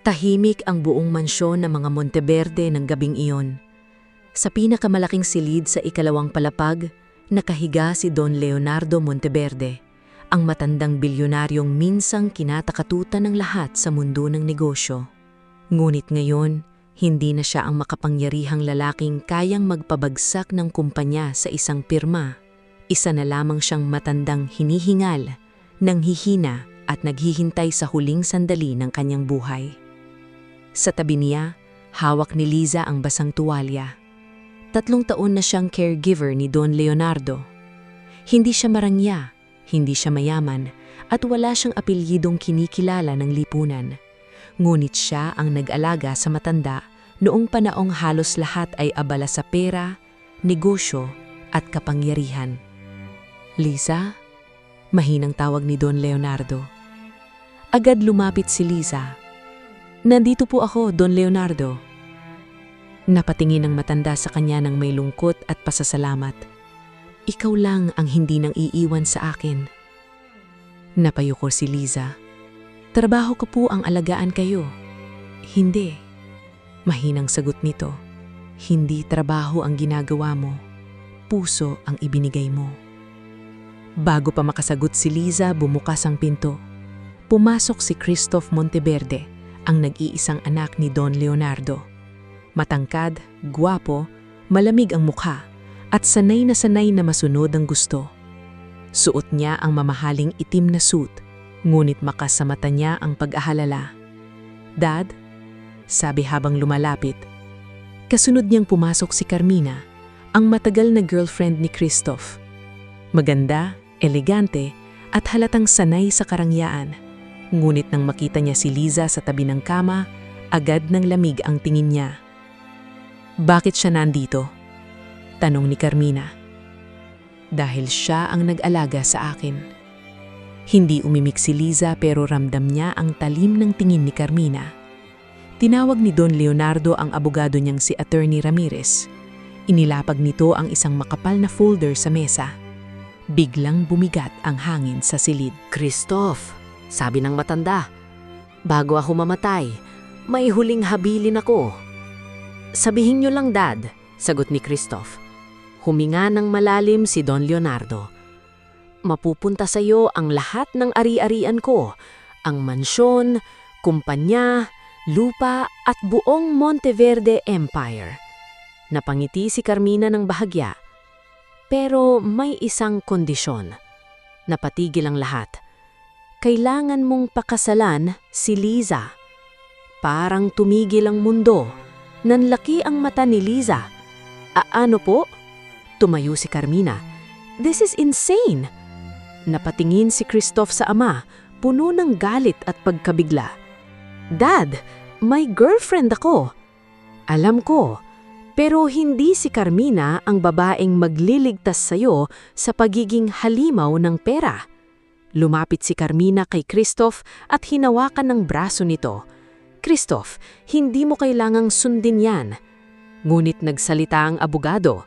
Tahimik ang buong mansyon ng mga Monteverde ng gabing iyon. Sa pinakamalaking silid sa ikalawang palapag, nakahiga si Don Leonardo Monteverde, ang matandang bilyonaryong minsang kinatakatutan ng lahat sa mundo ng negosyo. Ngunit ngayon, hindi na siya ang makapangyarihang lalaking kayang magpabagsak ng kumpanya sa isang pirma. Isa na lamang siyang matandang hinihingal, nanghihina at naghihintay sa huling sandali ng kanyang buhay. Sa tabi niya, hawak ni Liza ang basang tuwalya. 3 taon na siyang caregiver ni Don Leonardo. Hindi siya marangya, hindi siya mayaman, at wala siyang apelyidong kinikilala ng lipunan. Ngunit siya ang nag-alaga sa matanda noong panaong halos lahat ay abala sa pera, negosyo, at kapangyarihan. "Liza?" Mahinang tawag ni Don Leonardo. Agad lumapit si Liza. "Nandito po ako, Don Leonardo." Napatingin ang matanda sa kanya ng may lungkot at pasasalamat. "Ikaw lang ang hindi nang iiwan sa akin." Napayuko si Liza. "Trabaho ko po ang alagaan kayo." "Hindi." Mahinang sagot nito. "Hindi trabaho ang ginagawa mo. Puso ang ibinigay mo." Bago pa makasagot si Liza, bumukas ang pinto. Pumasok si Christoph Monteverde, ang nag-iisang anak ni Don Leonardo. Matangkad, gwapo, malamig ang mukha, at sanay na masunod ang gusto. Suot niya ang mamahaling itim na suit, ngunit makas sa mata niya ang pag-ahalala. "Dad?" sabi habang lumalapit. Kasunod niyang pumasok si Carmina, ang matagal na girlfriend ni Christoph. Maganda, elegante, at halatang sanay sa karangyaan. Ngunit nang makita niya si Liza sa tabi ng kama, agad ng lamig ang tingin niya. "Bakit siya nandito?" tanong ni Carmina. "Dahil siya ang nag-alaga sa akin." Hindi umimik si Liza pero ramdam niya ang talim ng tingin ni Carmina. Tinawag ni Don Leonardo ang abogado niyang si Attorney Ramirez. Inilapag nito ang isang makapal na folder sa mesa. Biglang bumigat ang hangin sa silid. "Christoph," sabi ng matanda, "bago ako mamatay, may huling habilin ako." "Sabihin niyo lang, Dad," sagot ni Christoph. Huminga ng malalim si Don Leonardo. "Mapupunta sa iyo ang lahat ng ari-arian ko, ang mansyon, kumpanya, lupa at buong Monteverde Empire." Napangiti si Carmina ng bahagya. "Pero may isang kondisyon." Napatigil ang lahat. "Kailangan mong pakasalan si Liza." Parang tumigil ang mundo. Nanlaki ang mata ni Liza. "Ano po?" Tumayo si Carmina. "This is insane!" Napatingin si Christoph sa ama, puno ng galit at pagkabigla. "Dad, may girlfriend ako." "Alam ko, pero hindi si Carmina ang babaeng magliligtas sa'yo sa pagiging halimaw ng pera." Lumapit si Carmina kay Christoph at hinawakan ng braso nito. "Christoph, hindi mo kailangang sundin yan." Ngunit nagsalita ang abogado.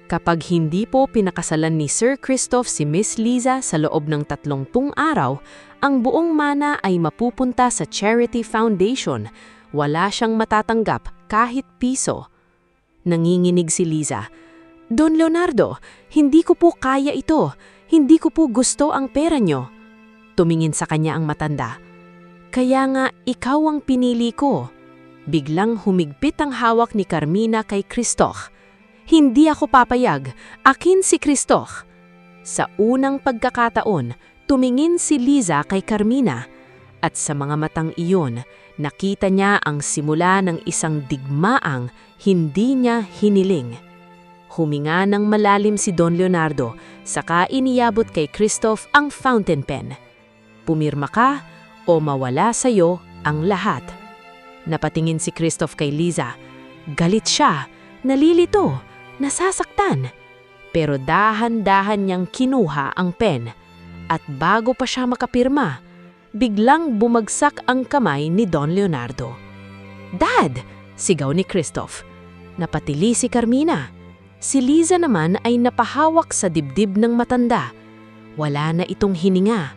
"Kapag hindi po pinakasalan ni Sir Christoph si Miss Liza sa loob ng 30 araw, ang buong mana ay mapupunta sa Charity Foundation. Wala siyang matatanggap kahit piso." Nanginginig si Liza. "Don Leonardo, hindi ko po kaya ito. Hindi ko po gusto ang pera nyo." Tumingin sa kanya ang matanda. "Kaya nga ikaw ang pinili ko." Biglang humigpit ang hawak ni Carmina kay Christoph. "Hindi ako papayag. Akin si Christoph." Sa unang pagkakataon, tumingin si Liza kay Carmina. At sa mga matang iyon, nakita niya ang simula ng isang digmaang hindi niya hiniling. Huminga ng malalim si Don Leonardo, saka iniyabot kay Christoph ang fountain pen. "Pumirma ka o mawala sa'yo ang lahat." Napatingin si Christoph kay Liza. Galit siya, nalilito, nasasaktan. Pero dahan-dahan niyang kinuha ang pen. At bago pa siya makapirma, biglang bumagsak ang kamay ni Don Leonardo. "Dad!" sigaw ni Christoph. Napatili si Carmina. Si Liza naman ay napahawak sa dibdib ng matanda. Wala na itong hininga.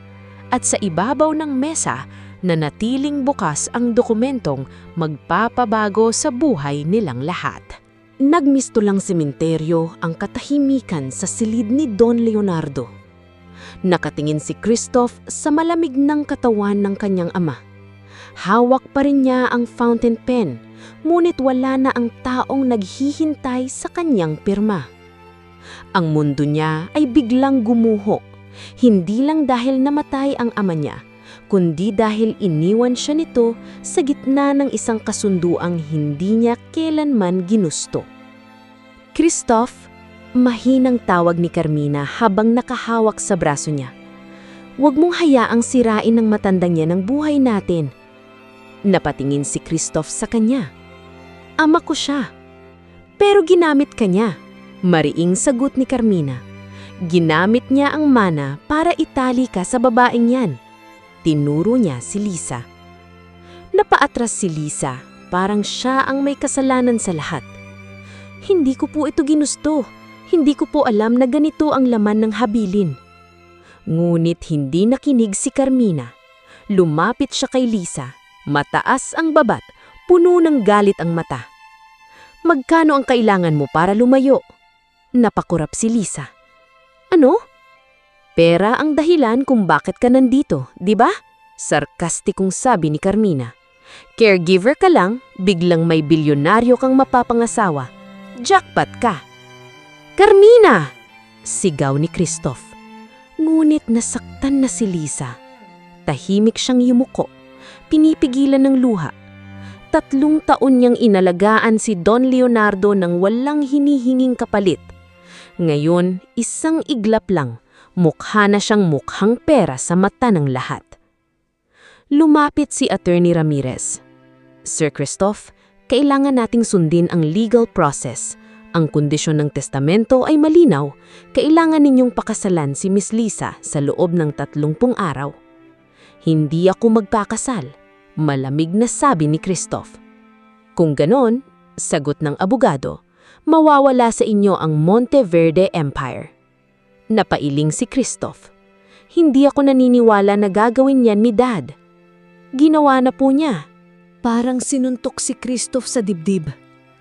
At sa ibabaw ng mesa, nanatiling bukas ang dokumentong magpapabago sa buhay nilang lahat. Nagmistulang sementeryo ang katahimikan sa silid ni Don Leonardo. Nakatingin si Christoph sa malamig ng katawan ng kanyang ama. Hawak pa rin niya ang fountain pen, ngunit wala na ang taong naghihintay sa kanyang pirma. Ang mundo niya ay biglang gumuho, hindi lang dahil namatay ang ama niya, kundi dahil iniwan siya nito sa gitna ng isang kasunduang hindi niya kailanman ginusto. Christoph, mahinang tawag ni Carmina habang nakahawak sa braso niya. Huwag mong hayaang sirain ng matandang yan ang buhay natin. Napatingin si Christoph sa kanya. Ama ko siya. Pero ginamit ka niya. Mariing sagot ni Carmina. Ginamit niya ang mana para itali ka sa babaeng yan. Tinuro niya si Lisa. Napaatras si Lisa, parang siya ang may kasalanan sa lahat. Hindi ko po ito ginusto. Hindi ko po alam na ganito ang laman ng habilin. Ngunit hindi nakinig si Carmina. Lumapit siya kay Lisa. Mataas ang babat, puno ng galit ang mata. Magkano ang kailangan mo para lumayo? Napakurap si Lisa. Ano? Pera ang dahilan kung bakit ka nandito, di ba? Sarkastikong sabi ni Carmina. Caregiver ka lang, biglang may bilyonaryo kang mapapangasawa. Jackpot ka! Carmina! Sigaw ni Christoph. Ngunit nasaktan na si Lisa. Tahimik siyang yumuko. Pinipigilan ng luha. 3 taon niyang inalagaan si Don Leonardo ng walang hinihinging kapalit. Ngayon, isang iglap lang, mukha na siyang mukhang pera sa mata ng lahat. Lumapit si Attorney Ramirez. Sir Christoph, kailangan nating sundin ang legal process. Ang kondisyon ng testamento ay malinaw. Kailangan ninyong pakasalan si Miss Lisa sa loob ng 30 araw. Hindi ako magpakasal, malamig na sabi ni Christoph. Kung ganon, sagot ng abogado, mawawala sa inyo ang Monteverde Empire. Napailing si Christoph. Hindi ako naniniwala na gagawin yan ni Dad. Ginawa na po niya. Parang sinuntok si Christoph sa dibdib.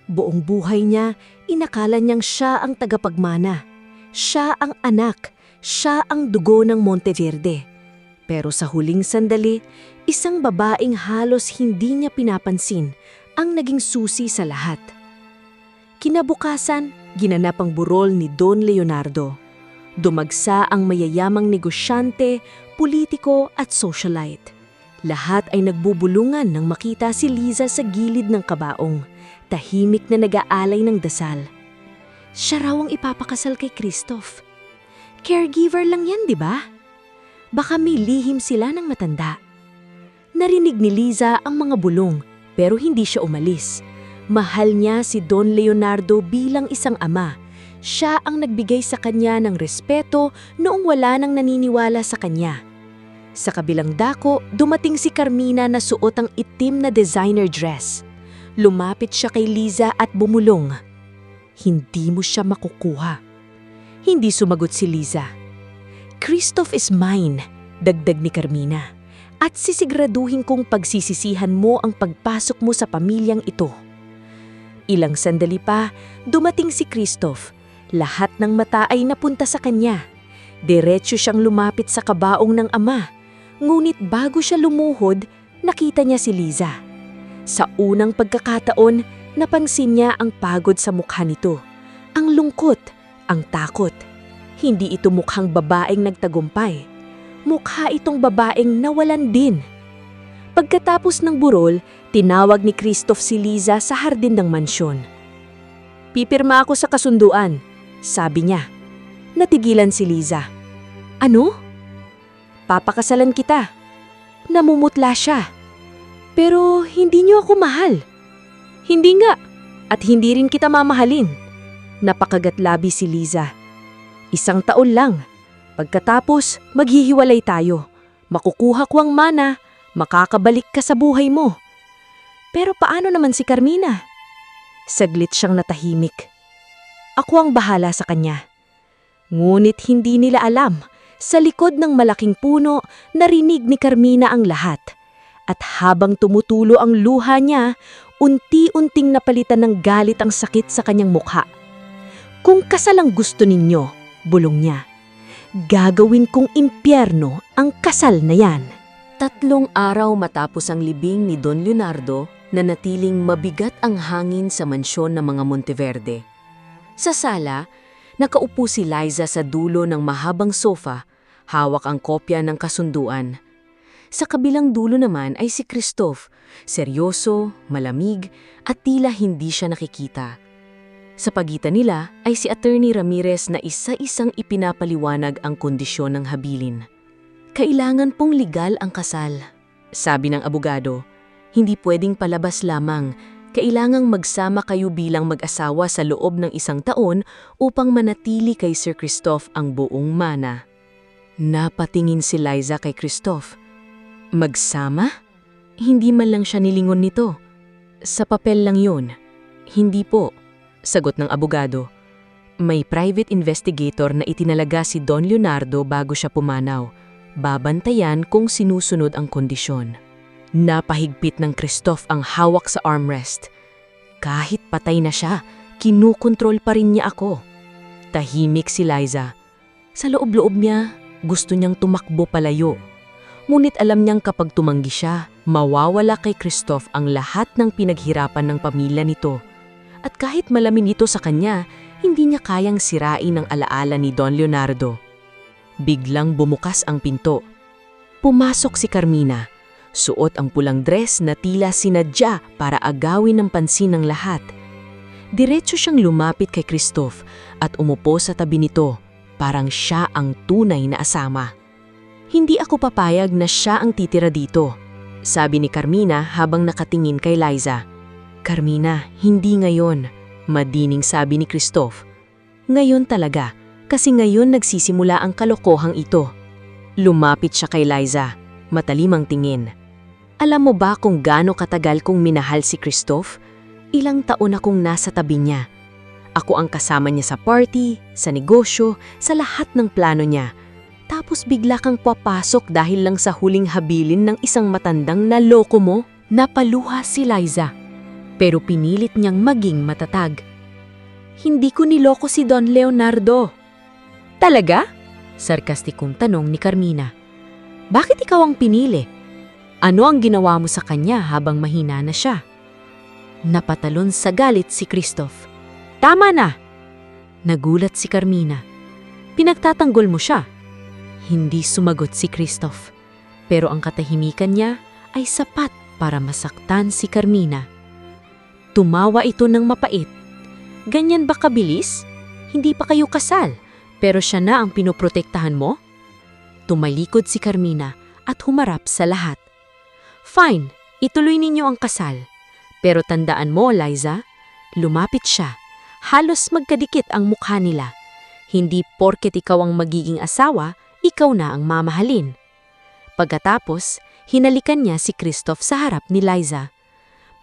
Buong buhay niya, inakala niyang siya ang tagapagmana. Siya ang anak, siya ang dugo ng Monteverde. Pero sa huling sandali, isang babaeng halos hindi niya pinapansin ang naging susi sa lahat. Kinabukasan, ginanap ang burol ni Don Leonardo. Dumagsa ang mayayamang negosyante, politiko at socialite. Lahat ay nagbubulungan nang makita si Liza sa gilid ng kabaong, tahimik na nag-aalay ng dasal. Siya raw ang ipapakasal kay Christoph. Caregiver lang yan, di ba? Baka may lihim sila ng matanda. Narinig ni Liza ang mga bulong, pero hindi siya umalis. Mahal niya si Don Leonardo bilang isang ama. Siya ang nagbigay sa kanya ng respeto noong wala nang naniniwala sa kanya. Sa kabilang dako, dumating si Carmina na suot ang itim na designer dress. Lumapit siya kay Liza at bumulong. Hindi mo siya makukuha. Hindi sumagot si Liza. Christoph is mine, dagdag ni Carmina. At sisiguraduhin kong pagsisisihan mo ang pagpasok mo sa pamilyang ito. Ilang sandali pa, dumating si Christoph. Lahat ng mata ay napunta sa kanya. Diretso siyang lumapit sa kabaong ng ama. Ngunit bago siya lumuhod, nakita niya si Liza. Sa unang pagkakataon, napansin niya ang pagod sa mukha nito. Ang lungkot, ang takot. Hindi ito mukhang babaeng nagtagumpay. Mukha itong babaeng nawalan din. Pagkatapos ng burol, tinawag ni Christoph si Liza sa hardin ng mansyon. Pipirma ako sa kasunduan, sabi niya. Natigilan si Liza. Ano? Papakasalan kita. Namumutla siya. Pero hindi niyo ako mahal. Hindi nga. At hindi rin kita mamahalin. Napakagatlabi si Liza. 1 taon lang. Pagkatapos, maghihiwalay tayo. Makukuha ko ang mana. Makakabalik ka sa buhay mo. Pero paano naman si Carmina? Saglit siyang natahimik. Ako ang bahala sa kanya. Ngunit hindi nila alam. Sa likod ng malaking puno, narinig ni Carmina ang lahat. At habang tumutulo ang luha niya, unti-unting napalitan ng galit ang sakit sa kanyang mukha. "Kung kasal ang gusto ninyo," bulong niya, "gagawin kong impyerno ang kasal na yan." 3 araw matapos ang libing ni Don Leonardo, nanatiling mabigat ang hangin sa mansyon ng mga Monteverde. Sa sala, nakaupo si Liza sa dulo ng mahabang sofa, hawak ang kopya ng kasunduan. Sa kabilang dulo naman ay si Christoph, seryoso, malamig, at tila hindi siya nakikita. Sa pagitan nila ay si Attorney Ramirez na isa-isang ipinapaliwanag ang kondisyon ng habilin. "Kailangan pong legal ang kasal," sabi ng abogado. "Hindi pwedeng palabas lamang. Kailangang magsama kayo bilang mag-asawa sa loob ng 1 taon upang manatili kay Sir Christoph ang buong mana." Napatingin si Liza kay Christoph. Magsama? Hindi man lang siya nilingon nito. "Sa papel lang yun." "Hindi po," sagot ng abogado. "May private investigator na itinalaga si Don Leonardo bago siya pumanaw. Babantayan kung sinusunod ang kondisyon." Napahigpit ng Christoph ang hawak sa armrest. "Kahit patay na siya, kinukontrol pa rin niya ako." Tahimik si Liza. Sa loob-loob niya, gusto niyang tumakbo palayo. Ngunit alam niyang kapag tumanggi siya, mawawala kay Christoph ang lahat ng pinaghirapan ng pamilya nito. At kahit malamin ito sa kanya, hindi niya kayang sirain ang alaala ni Don Leonardo. Biglang bumukas ang pinto. Pumasok si Carmina. Suot ang pulang dress na tila sinadya para agawin ng pansin ng lahat. Diretso siyang lumapit kay Christoph at umupo sa tabi nito, parang siya ang tunay na asama. "Hindi ako papayag na siya ang titira dito," sabi ni Carmina habang nakatingin kay Liza. "Carmina, hindi ngayon," madining sabi ni Christoph. "Ngayon talaga, kasi ngayon nagsisimula ang kalokohang ito." Lumapit siya kay Liza, matalimang tingin. "Alam mo ba kung gaano katagal kong minahal si Christoph? Ilang taon akong nasa tabi niya. Ako ang kasama niya sa party, sa negosyo, sa lahat ng plano niya. Tapos bigla kang papasok dahil lang sa huling habilin ng isang matandang naloko mo?" Napaluha si Liza, pero pinilit niyang maging matatag. "Hindi ko niloko si Don Leonardo." "Talaga?" Sarkastikong tanong ni Carmina. "Bakit ikaw ang pinili? Ano ang ginawa mo sa kanya habang mahina na siya?" Napatalon sa galit si Christoph. "Tama na!" Nagulat si Carmina. "Pinagtatanggol mo siya." Hindi sumagot si Christoph, pero ang katahimikan niya ay sapat para masaktan si Carmina. Tumawa ito ng mapait. "Ganyan ba kabilis? Hindi pa kayo kasal, pero siya na ang pinoprotektahan mo?" Tumalikod si Carmina at humarap sa lahat. "Fine, ituloy ninyo ang kasal. Pero tandaan mo, Liza," lumapit siya, halos magkadikit ang mukha nila. "Hindi porket ikaw ang magiging asawa, ikaw na ang mamahalin." Pagkatapos, hinalikan niya si Christoph sa harap ni Liza.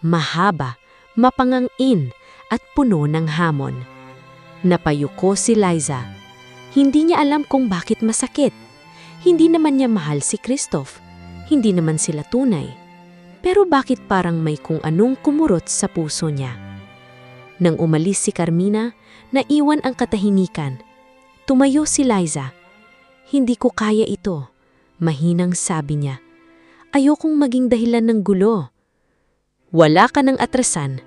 Mahaba, mapangangin, at puno ng hamon. Napayuko si Liza. Hindi niya alam kung bakit masakit. Hindi naman niya mahal si Christoph. Hindi naman sila tunay. Pero bakit parang may kung anong kumurot sa puso niya? Nang umalis si Carmina, naiwan ang katahimikan. Tumayo si Liza. "Hindi ko kaya ito," mahinang sabi niya. "Ayokong maging dahilan ng gulo." "Wala ka ng atrasan,"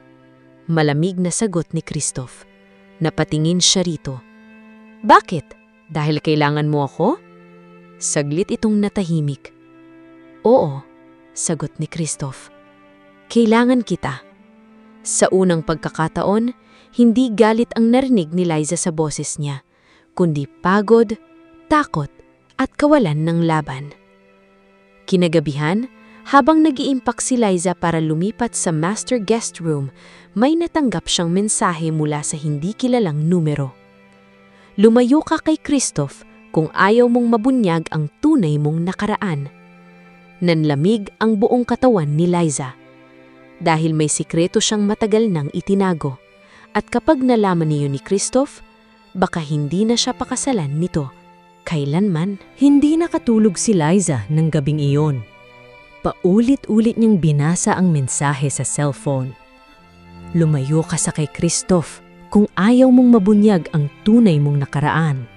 malamig na sagot ni Christoph. Napatingin siya rito. "Bakit? Dahil kailangan mo ako?" Saglit itong natahimik. "Oo," sagot ni Christoph. "Kailangan kita." Sa unang pagkakataon, hindi galit ang narinig ni Liza sa boses niya, kundi pagod, takot, at kawalan ng laban. Kinagabihan, habang nag-iimpak si Liza para lumipat sa master guest room, may natanggap siyang mensahe mula sa hindi kilalang numero. "Lumayo ka kay Christoph kung ayaw mong mabunyag ang tunay mong nakaraan." Nanlamig ang buong katawan ni Liza. Dahil may sikreto siyang matagal nang itinago. At kapag nalaman niyo ni Christoph, baka hindi na siya pakasalan nito. Kailanman. Hindi nakatulog si Liza ng gabing iyon. Paulit-ulit niyang binasa ang mensahe sa cellphone. Lumayo ka sa kay Christoph kung ayaw mong mabunyag ang tunay mong nakaraan.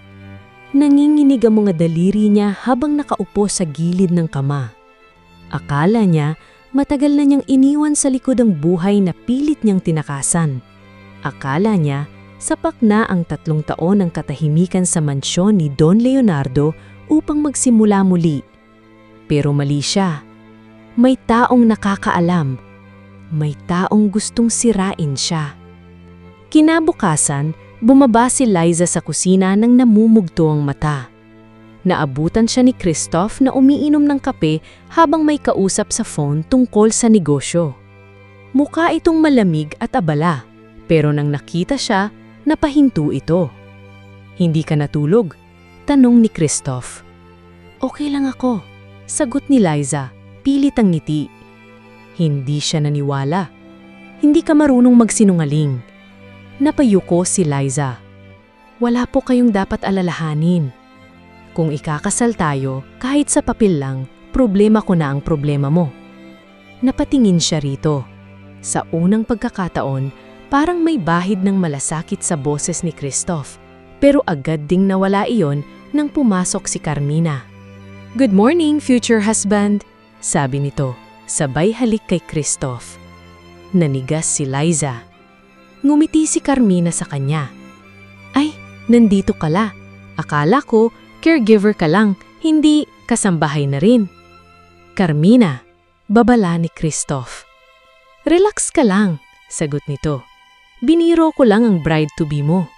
Nanginginig ang mga daliri niya habang nakaupo sa gilid ng kama. Akala niya matagal na niyang iniwan sa likod ang buhay na pilit niyang tinakasan. Akala niya sapat na ang 3 taon ng katahimikan sa mansyon ni Don Leonardo upang magsimula muli. Pero mali siya. May taong nakakaalam. May taong gustong sirain siya. Kinabukasan, bumaba si Liza sa kusina nang namumugto ang mata. Naabutan siya ni Christoph na umiinom ng kape habang may kausap sa phone tungkol sa negosyo. Mukha itong malamig at abala, pero nang nakita siya, napahinto ito. "Hindi ka natulog?" tanong ni Christoph. "Okay lang ako," sagot ni Liza. Pilit ang ngiti. Hindi siya naniwala. "Hindi ka marunong magsinungaling." Napayuko si Liza. "Wala po kayong dapat alalahanin. Kung ikakasal tayo, kahit sa papel lang, problema ko na ang problema mo." Napatingin siya rito. Sa unang pagkakataon, parang may bahid ng malasakit sa boses ni Christoph. Pero agad ding nawala iyon nang pumasok si Carmina. "Good morning, future husband," sabi nito, sabay halik kay Christoph. Nanigas si Liza. Ngumiti si Carmina sa kanya. "Ay, nandito ka la. Akala ko, caregiver ka lang, hindi kasambahay na rin." "Carmina," babala ni Christoph. "Relax ka lang," sagot nito. "Biniro ko lang ang bride-to-be mo."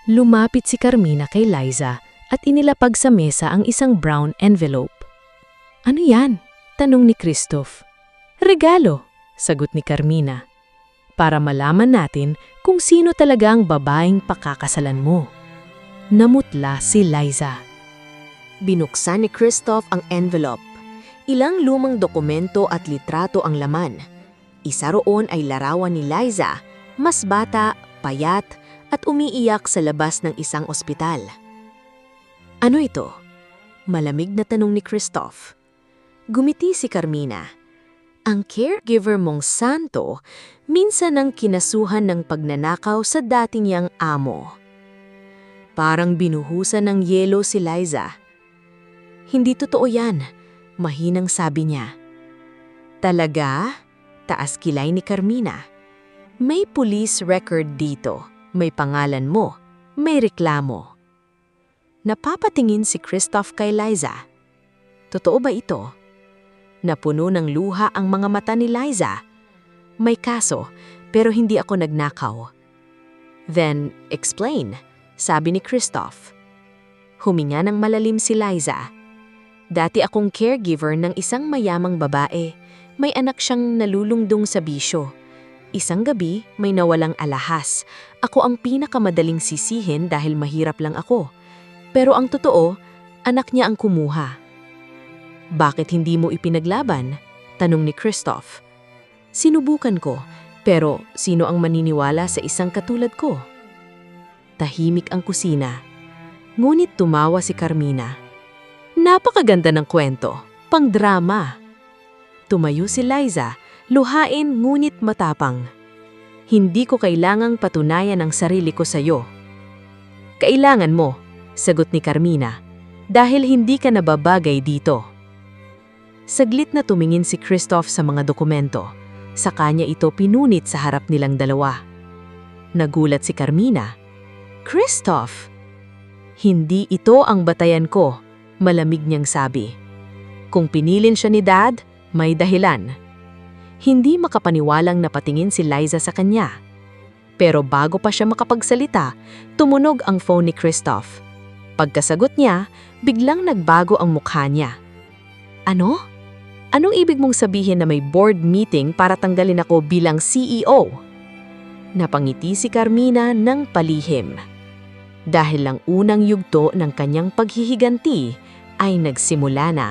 Lumapit si Carmina kay Liza at inilapag sa mesa ang isang brown envelope. "Ano yan?" tanong ni Christoph. "Regalo," sagot ni Carmina. "Para malaman natin kung sino talaga ang babaeng pakakasalan mo." Namutla si Liza. Binuksan ni Christoph ang envelope. Ilang lumang dokumento at litrato ang laman. Isa roon ay larawan ni Liza, mas bata, payat, at umiiyak sa labas ng isang ospital. "Ano ito?" Malamig na tanong ni Christoph. Gumiti si Carmina. "Ang caregiver mong santo, minsan ang kinasuhan ng pagnanakaw sa dating niyang amo." Parang binuhusan ng yelo si Liza. "Hindi totoo yan," mahinang sabi niya. "Talaga?" Taas kilay ni Carmina. "May police record dito, may pangalan mo, may reklamo." Napapatingin si Christoph kay Liza. "Totoo ba ito?" Napuno ng luha ang mga mata ni Liza. "May kaso, pero hindi ako nagnakaw." "Then, explain," sabi ni Christoph. Huminga ng malalim si Liza. "Dati akong caregiver ng isang mayamang babae. May anak siyang nalulungdong sa bisyo. Isang gabi, may nawalang alahas. Ako ang pinakamadaling sisihin dahil mahirap lang ako. Pero ang totoo, anak niya ang kumuha." "Bakit hindi mo ipinaglaban?" tanong ni Christoph. "Sinubukan ko, pero sino ang maniniwala sa isang katulad ko?" Tahimik ang kusina. Ngunit tumawa si Carmina. "Napakaganda ng kwento, pang-drama." Tumayo si Liza, luhain ngunit matapang. "Hindi ko kailangang patunayan ang sarili ko sa'yo." "Kailangan mo," sagot ni Carmina, "dahil hindi ka nababagay dito." Saglit na tumingin si Christoph sa mga dokumento. Sa kanya ito pinunit sa harap nilang dalawa. Nagulat si Carmina. "Christoph!" "Hindi ito ang batayan ko," malamig niyang sabi. "Kung pinilin siya ni Dad, may dahilan." Hindi makapaniwalang napatingin si Liza sa kanya. Pero bago pa siya makapagsalita, tumunog ang phone ni Christoph. Pagkasagot niya, biglang nagbago ang mukha niya. "Ano? Anong ibig mong sabihin na may board meeting para tanggalin ako bilang CEO?" Napangiti si Carmina ng palihim. Dahil lang unang yugto ng kanyang paghihiganti ay nagsimula na.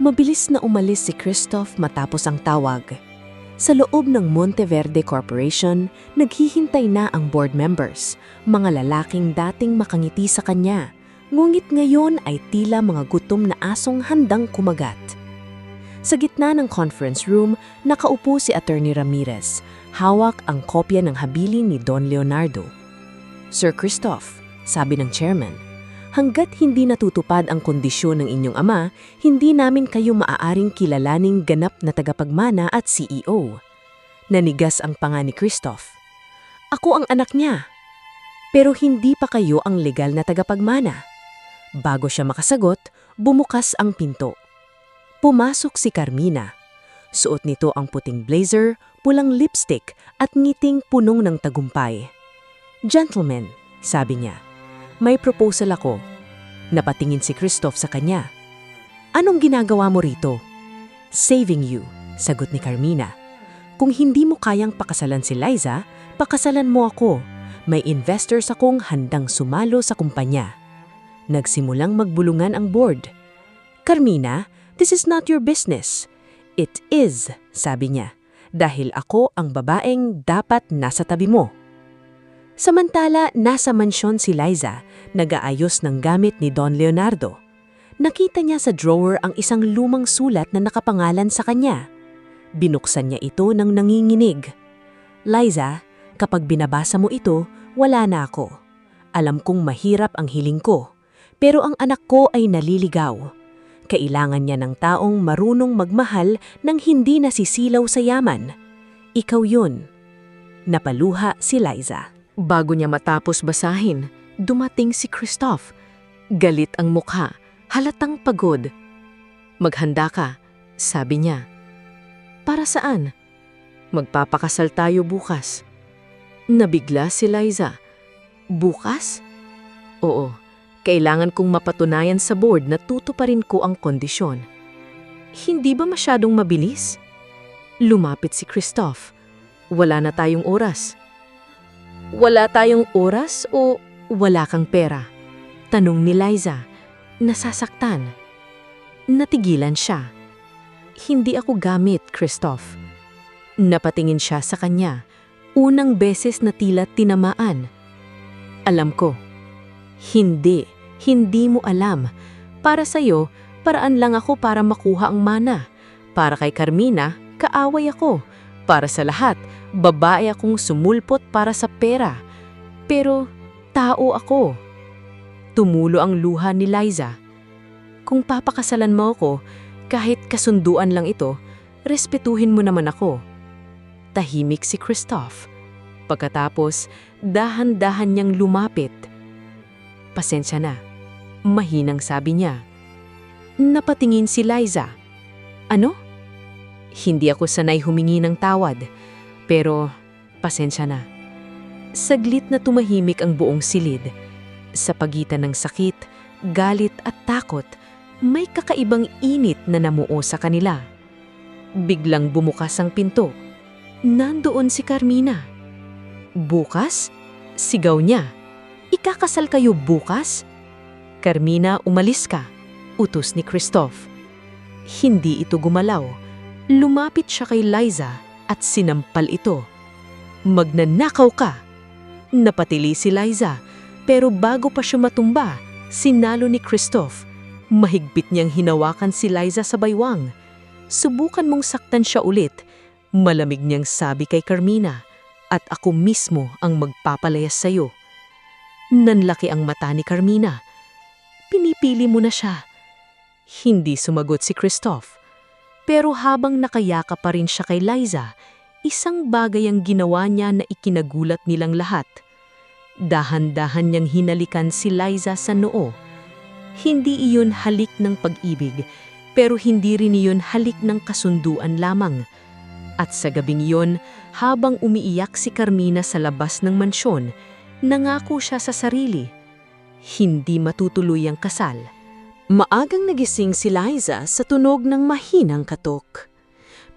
Mabilis na umalis si Christoph matapos ang tawag. Sa loob ng Monteverde Corporation, naghihintay na ang board members, mga lalaking dating makangiti sa kanya, ngunit ngayon ay tila mga gutom na asong handang kumagat. Sa gitna ng conference room, nakaupo si Attorney Ramirez. Hawak ang kopya ng habilin ni Don Leonardo. Sir Christoph, sabi ng chairman, hanggat hindi natutupad ang kondisyon ng inyong ama, hindi namin kayo maaaring kilalaning ganap na tagapagmana at CEO. Nanigas ang panga ni Christoph. Ako ang anak niya. Pero hindi pa kayo ang legal na tagapagmana. Bago siya makasagot, bumukas ang pinto. Pumasok si Carmina. Suot nito ang puting blazer, pulang lipstick at ngiting punong ng tagumpay. Gentlemen, sabi niya, may proposal ako. Napatingin si Christoph sa kanya. Anong ginagawa mo rito? Saving you, sagot ni Carmina. Kung hindi mo kayang pakasalan si Liza, pakasalan mo ako. May investors akong handang sumalo sa kumpanya. Nagsimulang magbulungan ang board. Carmina, this is not your business. It is, sabi niya, dahil ako ang babaeng dapat nasa tabi mo. Samantala, nasa mansyon si Liza, nag-aayos ng gamit ni Don Leonardo. Nakita niya sa drawer ang isang lumang sulat na nakapangalan sa kanya. Binuksan niya ito nang nanginginig. Liza, kapag binabasa mo ito, wala na ako. Alam kong mahirap ang hiling ko, pero ang anak ko ay naliligaw. Kailangan niya ng taong marunong magmahal nang hindi nasisilaw sa yaman. Ikaw yun. Napaluha si Liza. Bago niya matapos basahin, dumating si Christoph. Galit ang mukha, halatang pagod. Maghanda ka, sabi niya. Para saan? Magpapakasal tayo bukas. Nabigla si Liza. Bukas? Oo. Kailangan kong mapatunayan sa board na tutuparin ko ang kondisyon. Hindi ba masyadong mabilis? Lumapit si Christoph. Wala na tayong oras. Wala tayong oras o wala kang pera? Tanong ni Liza. Nasasaktan. Natigilan siya. Hindi ako gamit, Christoph. Napatingin siya sa kanya. Unang beses na tila tinamaan. Alam ko. Hindi mo alam. Para sa'yo, paraan lang ako para makuha ang mana. Para kay Carmina, kaaway ako. Para sa lahat, babae akong sumulpot para sa pera. Pero tao ako. Tumulo ang luha ni Liza. Kung papakasalan mo ako, kahit kasunduan lang ito, respetuhin mo naman ako. Tahimik si Christoph. Pagkatapos, dahan-dahan niyang lumapit. Pasensya na. Mahinang sabi niya. Napatingin si Liza. Ano? Hindi ako sanay humingi ng tawad. Pero, pasensya na. Saglit na tumahimik ang buong silid. Sa pagitan ng sakit, galit at takot, may kakaibang init na namuo sa kanila. Biglang bumukas ang pinto. Nandoon si Carmina. Bukas? Sigaw niya. Ikakasal kayo bukas? Carmina, umalis ka. Utos ni Christoph. Hindi ito gumalaw. Lumapit siya kay Liza at sinampal ito. Magnanakaw ka! Napatili si Liza, pero bago pa siya matumba, sinalo ni Christoph. Mahigpit niyang hinawakan si Liza sa baywang. Subukan mong saktan siya ulit. Malamig niyang sabi kay Carmina, at ako mismo ang magpapalayas sa'yo. Nanlaki ang mata ni Carmina. Pinipili mo na siya. Hindi sumagot si Christoph. Pero habang nakayaka pa rin siya kay Liza, isang bagay ang ginawa niya na ikinagulat nilang lahat. Dahan-dahan niyang hinalikan si Liza sa noo. Hindi iyon halik ng pag-ibig, pero hindi rin iyon halik ng kasunduan lamang. At sa gabing iyon, habang umiiyak si Carmina sa labas ng mansyon, nangako siya sa sarili. Hindi matutuloy ang kasal. Maagang nagising si Liza sa tunog ng mahinang katok.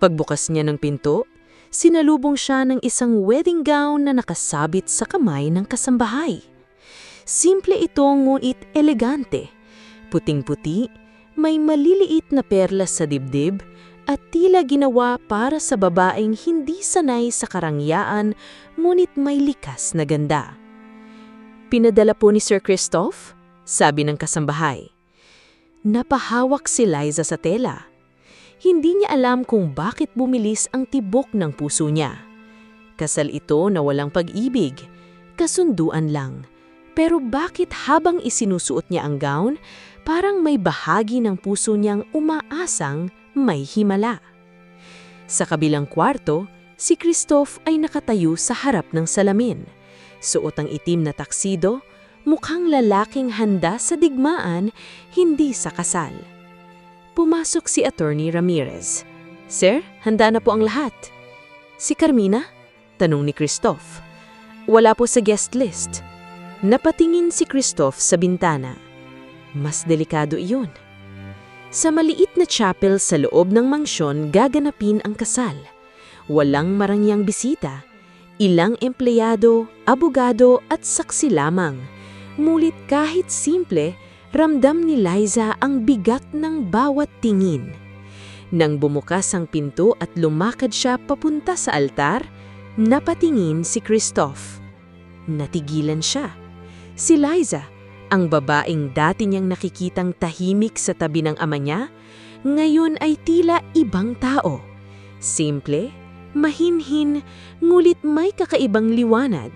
Pagbukas niya ng pinto, sinalubong siya ng isang wedding gown na nakasabit sa kamay ng kasambahay. Simple ito ngunit elegante. Puting-puti, may maliliit na perlas sa dibdib at tila ginawa para sa babaeng hindi sanay sa karangyaan ngunit may likas na ganda. Pinadala po ni Sir Christoph, sabi ng kasambahay. Napahawak si Liza sa tela. Hindi niya alam kung bakit bumilis ang tibok ng puso niya. Kasal ito na walang pag-ibig, kasunduan lang. Pero bakit habang isinusuot niya ang gown, parang may bahagi ng puso niyang umaasang may himala? Sa kabilang kwarto, si Christoph ay nakatayo sa harap ng salamin. Suot ang itim na taksido, mukhang lalaking handa sa digmaan, hindi sa kasal. Pumasok si Attorney Ramirez. "Sir, handa na po ang lahat." "Si Carmina?" tanong ni Christoph. "Wala po sa guest list." Napatingin si Christoph sa bintana. Mas delikado iyon. Sa maliit na chapel sa loob ng mansyon gaganapin ang kasal. Walang marangyang bisita, ilang empleyado, abogado at saksi lamang. Mulit kahit simple, ramdam ni Liza ang bigat ng bawat tingin. Nang bumukas ang pinto at lumakad siya papunta sa altar, napatingin si Christoph. Natigilan siya. Si Liza, ang babaeng dati niyang nakikitang tahimik sa tabi ng ama niya, ngayon ay tila ibang tao. Simple, mahinhin, ngulit may kakaibang liwanag.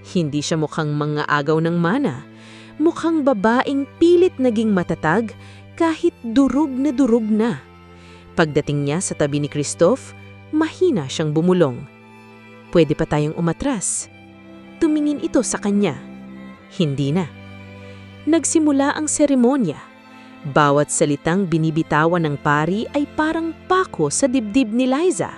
Hindi siya mukhang mga agaw ng mana. Mukhang babaeng pilit naging matatag kahit durog na. Pagdating niya sa tabi ni Christoph, mahina siyang bumulong. "Pwede pa tayong umatras." Tumingin ito sa kanya. Hindi na. Nagsimula ang seremonya. Bawat salitang binibitawan ng pari ay parang pako sa dibdib ni Liza.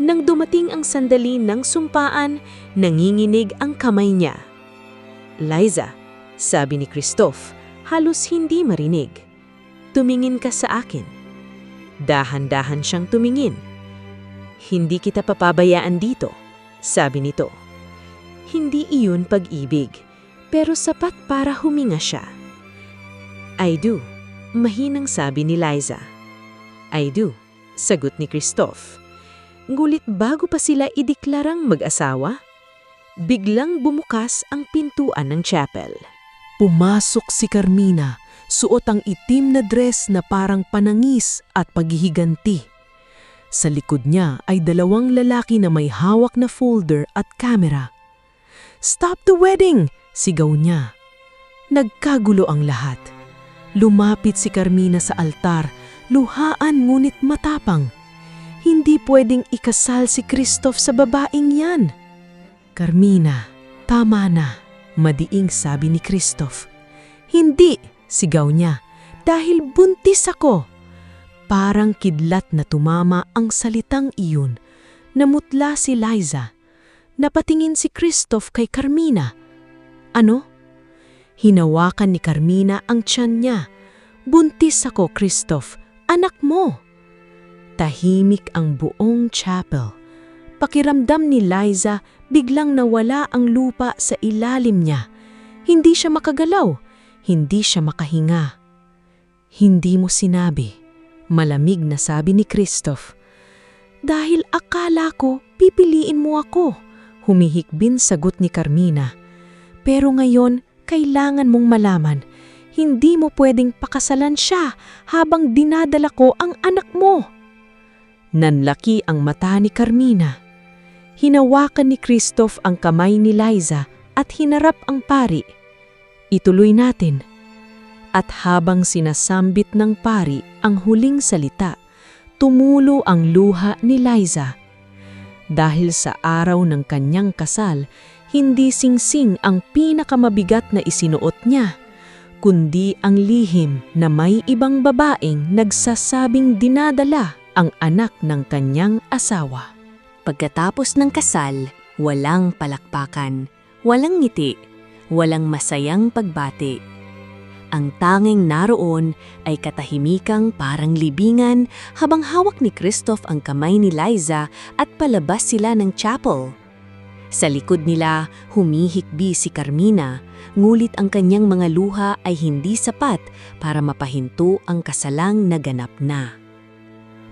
Nang dumating ang sandali ng sumpaan, nanginginig ang kamay niya. "Liza," sabi ni Christoph, halos hindi marinig. "Tumingin ka sa akin." Dahan-dahan siyang tumingin. "Hindi kita papabayaan dito," sabi nito. Hindi iyon pag-ibig, pero sapat para huminga siya. "I do," mahinang sabi ni Liza. "I do," sagot ni Christoph. Ngulit bago pa sila ideklarang mag-asawa, biglang bumukas ang pintuan ng chapel. Pumasok si Carmina, suot ang itim na dress na parang panangis at paghihiganti. Sa likod niya ay dalawang lalaki na may hawak na folder at kamera. "Stop the wedding!" sigaw niya. Nagkagulo ang lahat. Lumapit si Carmina sa altar, luhaan ngunit matapang. Hindi pwedeng ikasal si Christoph sa babaeng yan. "Carmina, tama na," madiing sabi ni Christoph. "Hindi," sigaw niya, "dahil buntis ako." Parang kidlat na tumama ang salitang iyon. Namutla si Liza. Napatingin si Christoph kay Carmina. "Ano?" Hinawakan ni Carmina ang tiyan niya. "Buntis ako, Christoph. Anak mo." Tahimik ang buong chapel. Pakiramdam ni Liza, biglang nawala ang lupa sa ilalim niya. Hindi siya makagalaw. Hindi siya makahinga. "Hindi mo sinabi," malamig na sabi ni Christoph. "Dahil akala ko pipiliin mo ako," humihikbin sagot ni Carmina. "Pero ngayon, kailangan mong malaman, hindi mo pwedeng pakasalan siya habang dinadala ko ang anak mo." Nanlaki ang mata ni Carmina. Hinawakan ni Christoph ang kamay ni Liza at hinarap ang pari. "Ituloy natin." At habang sinasambit ng pari ang huling salita, tumulo ang luha ni Liza. Dahil sa araw ng kanyang kasal, hindi singsing ang pinakamabigat na isinuot niya, kundi ang lihim na may ibang babaeng nagsasabing dinadala ang anak ng kanyang asawa. Pagkatapos ng kasal, walang palakpakan, walang ngiti, walang masayang pagbati. Ang tanging naroon ay katahimikang parang libingan habang hawak ni Christoph ang kamay ni Liza at palabas sila ng chapel. Sa likod nila, humihikbi si Carmina, ngulit ang kanyang mga luha ay hindi sapat para mapahinto ang kasalang naganap na.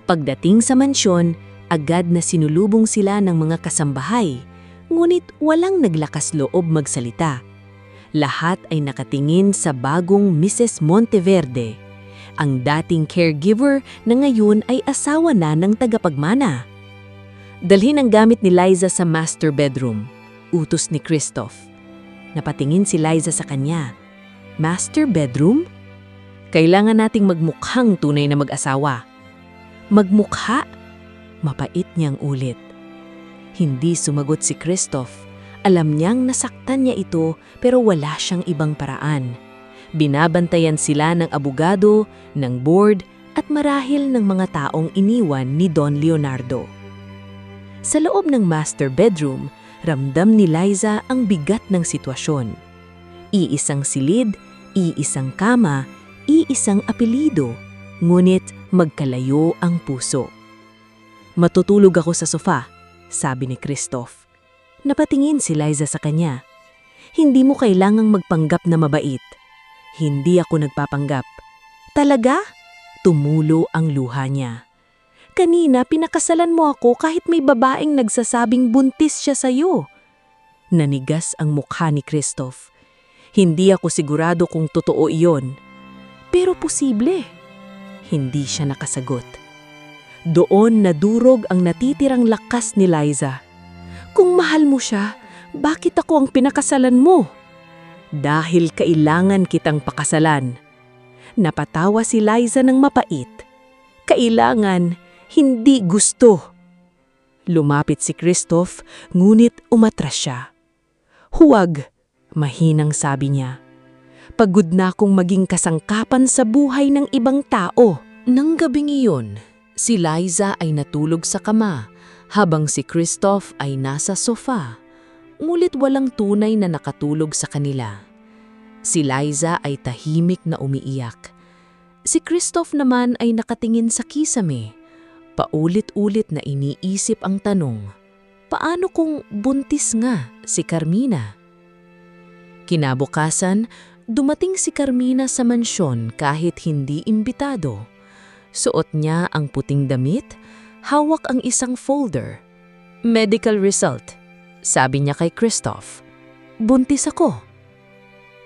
Pagdating sa mansyon, agad na sinulubong sila ng mga kasambahay, ngunit walang naglakas loob magsalita. Lahat ay nakatingin sa bagong Mrs. Monteverde. ang dating caregiver na ngayon ay asawa na ng tagapagmana. Dalhin ang gamit ni Liza sa master bedroom, utos ni Christoph. Napatingin si Liza sa kanya. Master bedroom? Kailangan nating magmukhang tunay na mag-asawa. Magmukha? Mapait niyang ulit. Hindi sumagot si Christoph. Alam niyang nasaktan niya ito pero wala siyang ibang paraan. Binabantayan sila ng abogado, ng board at marahil ng mga taong iniwan ni Don Leonardo. Sa loob ng master bedroom, ramdam ni Liza ang bigat ng sitwasyon. Iisang silid, iisang kama, iisang apelido, ngunit magkalayo ang puso. Matutulog ako sa sofa, sabi ni Christoph. Napatingin si Liza sa kanya. Hindi mo kailangang magpanggap na mabait. Hindi ako nagpapanggap. Talaga? Tumulo ang luha niya. Kanina pinakasalan mo ako kahit may babaeng nagsasabing buntis siya sa'yo. Nanigas ang mukha ni Christoph. Hindi ako sigurado kung totoo iyon. Pero posible. Hindi siya nakasagot. Doon nadurog ang natitirang lakas ni Liza. Kung mahal mo siya, bakit ako ang pinakasalan mo? Dahil kailangan kitang pakasalan. Napatawa si Liza ng mapait. Kailangan, hindi gusto. Lumapit si Christoph, ngunit umatras siya. Huwag, mahinang sabi niya. Pagod na akong maging kasangkapan sa buhay ng ibang tao. Nang gabing iyon, si Liza ay natulog sa kama habang si Christoph ay nasa sofa. Ngunit walang tunay na nakatulog sa kanila. Si Liza ay tahimik na umiiyak. Si Christoph naman ay nakatingin sa kisame. Paulit-ulit na iniisip ang tanong, paano kung buntis nga si Carmina? Kinabukasan, dumating si Carmina sa mansyon kahit hindi imbitado. Suot niya ang puting damit, hawak ang isang folder. Medical result, sabi niya kay Christoph. Buntis ako.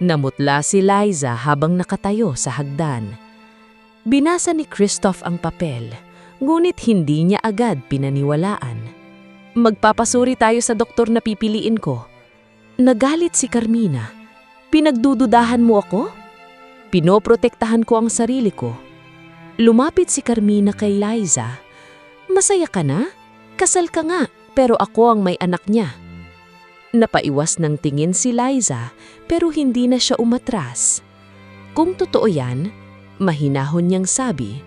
Namutla si Liza habang nakatayo sa hagdan. Binasa ni Christoph ang papel, ngunit hindi niya agad pinaniwalaan. Magpapasuri tayo sa doktor na pipiliin ko. Nagalit si Carmina. Pinagdududahan mo ako? Pinoprotektahan ko ang sarili ko. Lumapit si Carmina kay Liza. Masaya ka na? Kasal ka nga, pero ako ang may anak niya. Napaiwas ng tingin si Liza, pero hindi na siya umatras. Kung totoo yan, mahinahon niyang sabi,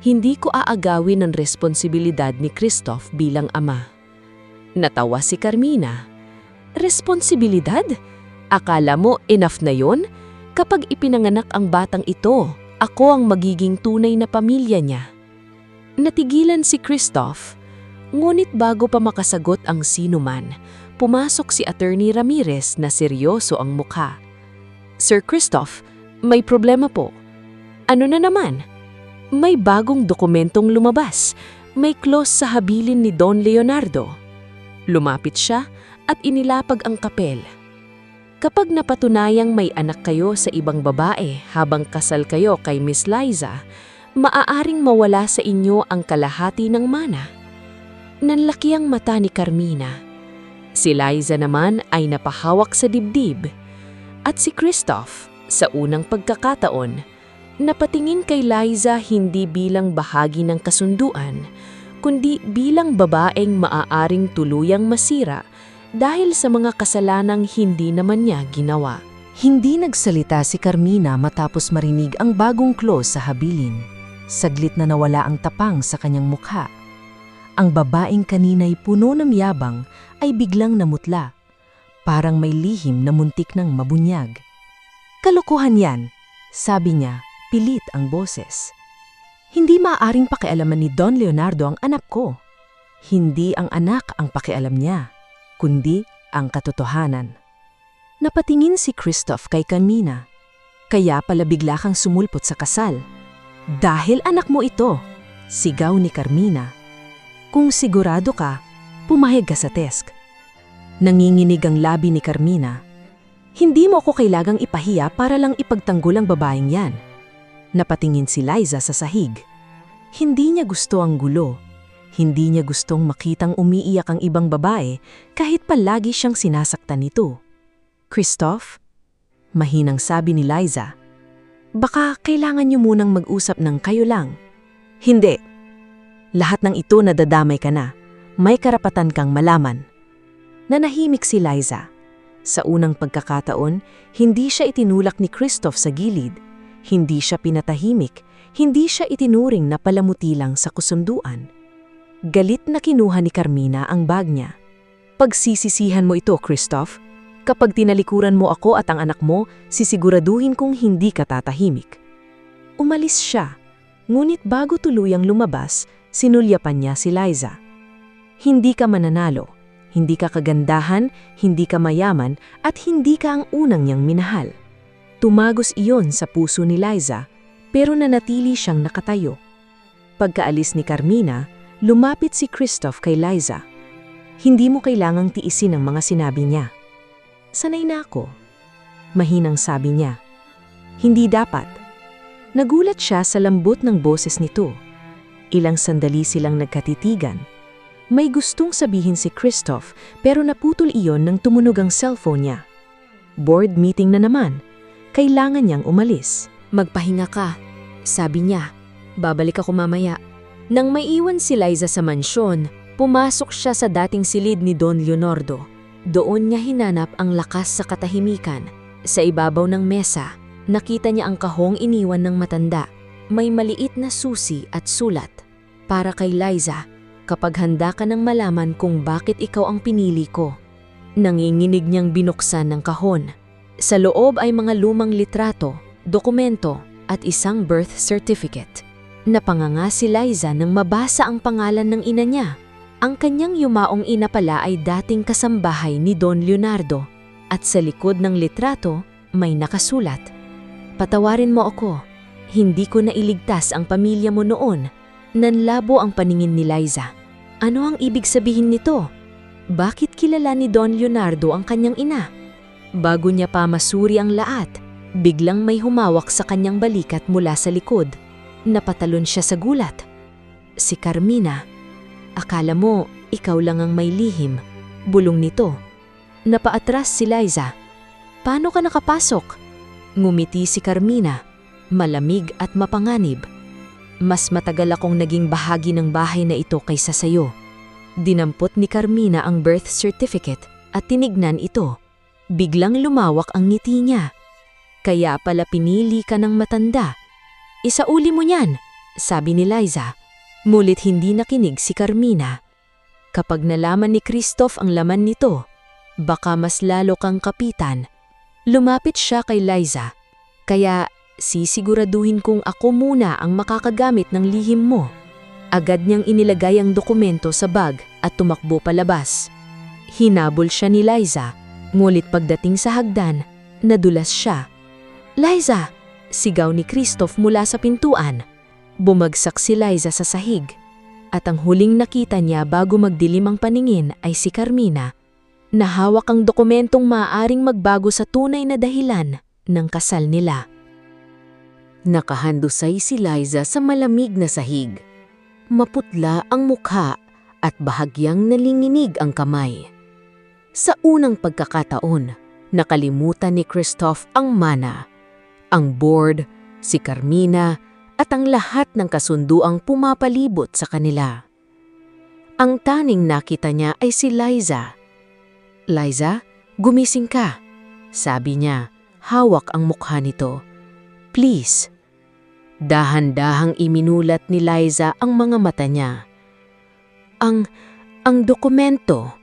hindi ko aagawin ang responsibilidad ni Christoph bilang ama. Natawa si Carmina. Responsibilidad? Akala mo enough na yon? Kapag ipinanganak ang batang ito, ako ang magiging tunay na pamilya niya. Natigilan si Christoph, ngunit bago pa makasagot ang sinuman, pumasok si Attorney Ramirez na seryoso ang mukha. Sir Christoph, may problema po. Ano na naman? May bagong dokumentong lumabas. May clause sa habilin ni Don Leonardo. Lumapit siya at inilapag ang kapel. Kapag napatunayang may anak kayo sa ibang babae habang kasal kayo kay Miss Liza, maaaring mawala sa inyo ang kalahati ng mana. Nanlaki ang mata ni Carmina. Si Liza naman ay napahawak sa dibdib. At si Christoph, sa unang pagkakataon, napatingin kay Liza hindi bilang bahagi ng kasunduan, kundi bilang babaeng maaaring tuluyang masira dahil sa mga kasalanang hindi naman niya ginawa. Hindi nagsalita si Carmina matapos marinig ang bagong clause sa habilin. Saglit na nawala ang tapang sa kanyang mukha. Ang babaeng kanina'y puno ng yabang ay biglang namutla. Parang may lihim na muntik ng mabunyag. Kalokohan yan, sabi niya, pilit ang boses. Hindi maaaring pakialaman ni Don Leonardo ang anak ko. Hindi ang anak ang pakialam niya, kundi ang katotohanan. Napatingin si Christoph kay Carmina. Kaya pala bigla kang sumulpot sa kasal. Dahil anak mo ito, sigaw ni Carmina. Kung sigurado ka, pumayag ka sa test. Nanginginig ang labi ni Carmina. Hindi mo ako kailangang ipahiya para lang ipagtanggol ang babaeng yan. Napatingin si Liza sa sahig. Hindi niya gusto ang gulo. Hindi niya gustong makitang umiiyak ang ibang babae kahit palagi siyang sinasaktan nito. "Christoph?" Mahinang sabi ni Liza. "Baka kailangan niyo munang mag-usap ng kayo lang." "Hindi. Lahat ng ito nadadamay ka na. May karapatan kang malaman." Nanahimik si Liza. Sa unang pagkakataon, hindi siya itinulak ni Christoph sa gilid. Hindi siya pinatahimik. Hindi siya itinuring na palamuti lang sa kusunduan. Galit na kinuha ni Carmina ang bag niya. "Pagsisisihan mo ito, Christoph. Kapag tinalikuran mo ako at ang anak mo, sisiguraduhin kong hindi ka tatahimik." Umalis siya. Ngunit bago tuluyang lumabas, sinulyapan niya si Liza. "Hindi ka mananalo. Hindi ka kagandahan, hindi ka mayaman, at hindi ka ang unang niyang minahal." Tumagos iyon sa puso ni Liza, pero nanatili siyang nakatayo. Pagkaalis ni Carmina, lumapit si Christoph kay Liza. "Hindi mo kailangang tiisin ang mga sinabi niya." "Sanay na ako." Mahinang sabi niya. "Hindi dapat." Nagulat siya sa lambot ng boses nito. Ilang sandali silang nagkatitigan. May gustong sabihin si Christoph pero naputol iyon nang tumunog ang cellphone niya. Board meeting na naman. Kailangan niyang umalis. "Magpahinga ka," sabi niya. "Babalik ako mamaya." Nang maiwan si Liza sa mansyon, pumasok siya sa dating silid ni Don Leonardo. Doon niya hinanap ang lakas sa katahimikan. Sa ibabaw ng mesa, nakita niya ang kahong iniwan ng matanda. May maliit na susi at sulat. "Para kay Liza, kapag handa ka nang malaman kung bakit ikaw ang pinili ko." Nanginginig niyang binuksan ng kahon. Sa loob ay mga lumang litrato, dokumento at isang birth certificate. Napanganga si Liza nang mabasa ang pangalan ng ina niya. Ang kanyang yumaong ina pala ay dating kasambahay ni Don Leonardo at sa likod ng litrato may nakasulat, "Patawarin mo ako. Hindi ko nailigtas ang pamilya mo noon." Nanlabo ang paningin ni Liza. Ano ang ibig sabihin nito? Bakit kilala ni Don Leonardo ang kanyang ina? Bago niya pa masuri ang lahat, biglang may humawak sa kanyang balikat mula sa likod. Napatalon siya sa gulat. Si Carmina. "Akala mo, ikaw lang ang may lihim." Bulong nito. Napaatras si Liza. "Paano ka nakapasok?" Ngumiti si Carmina, malamig at mapanganib. "Mas matagal akong naging bahagi ng bahay na ito kaysa sayo." Dinampot ni Carmina ang birth certificate at tinignan ito. Biglang lumawak ang ngiti niya. "Kaya pala pinili ka ng matanda. Isauli mo niyan," sabi ni Liza. Mulit hindi nakinig si Carmina. Kapag nalaman ni Christoph ang laman nito, baka mas lalo kang kapitan. Lumapit siya kay Liza. "Kaya sisiguraduhin kong ako muna ang makakagamit ng lihim mo." Agad niyang inilagay ang dokumento sa bag at tumakbo palabas. Hinabol siya ni Liza, ngulit pagdating sa hagdan, nadulas siya. "Liza!" sigaw ni Christoph mula sa pintuan. Bumagsak si Liza sa sahig. At ang huling nakita niya bago magdilim ang paningin ay si Carmina, na hawak ang dokumentong maaaring magbago sa tunay na dahilan ng kasal nila. Nakahandusay si Liza sa malamig na sahig. Maputla ang mukha at bahagyang nalinginig ang kamay. Sa unang pagkakataon, nakalimutan ni Christoph ang mana, ang board, si Carmina, at ang lahat ng kasunduang pumapalibot sa kanila. Ang tanging nakita niya ay si Liza. "Liza, gumising ka," sabi niya, hawak ang mukha nito. "Please." Dahan-dahang iminulat ni Liza ang mga mata niya. Ang dokumento."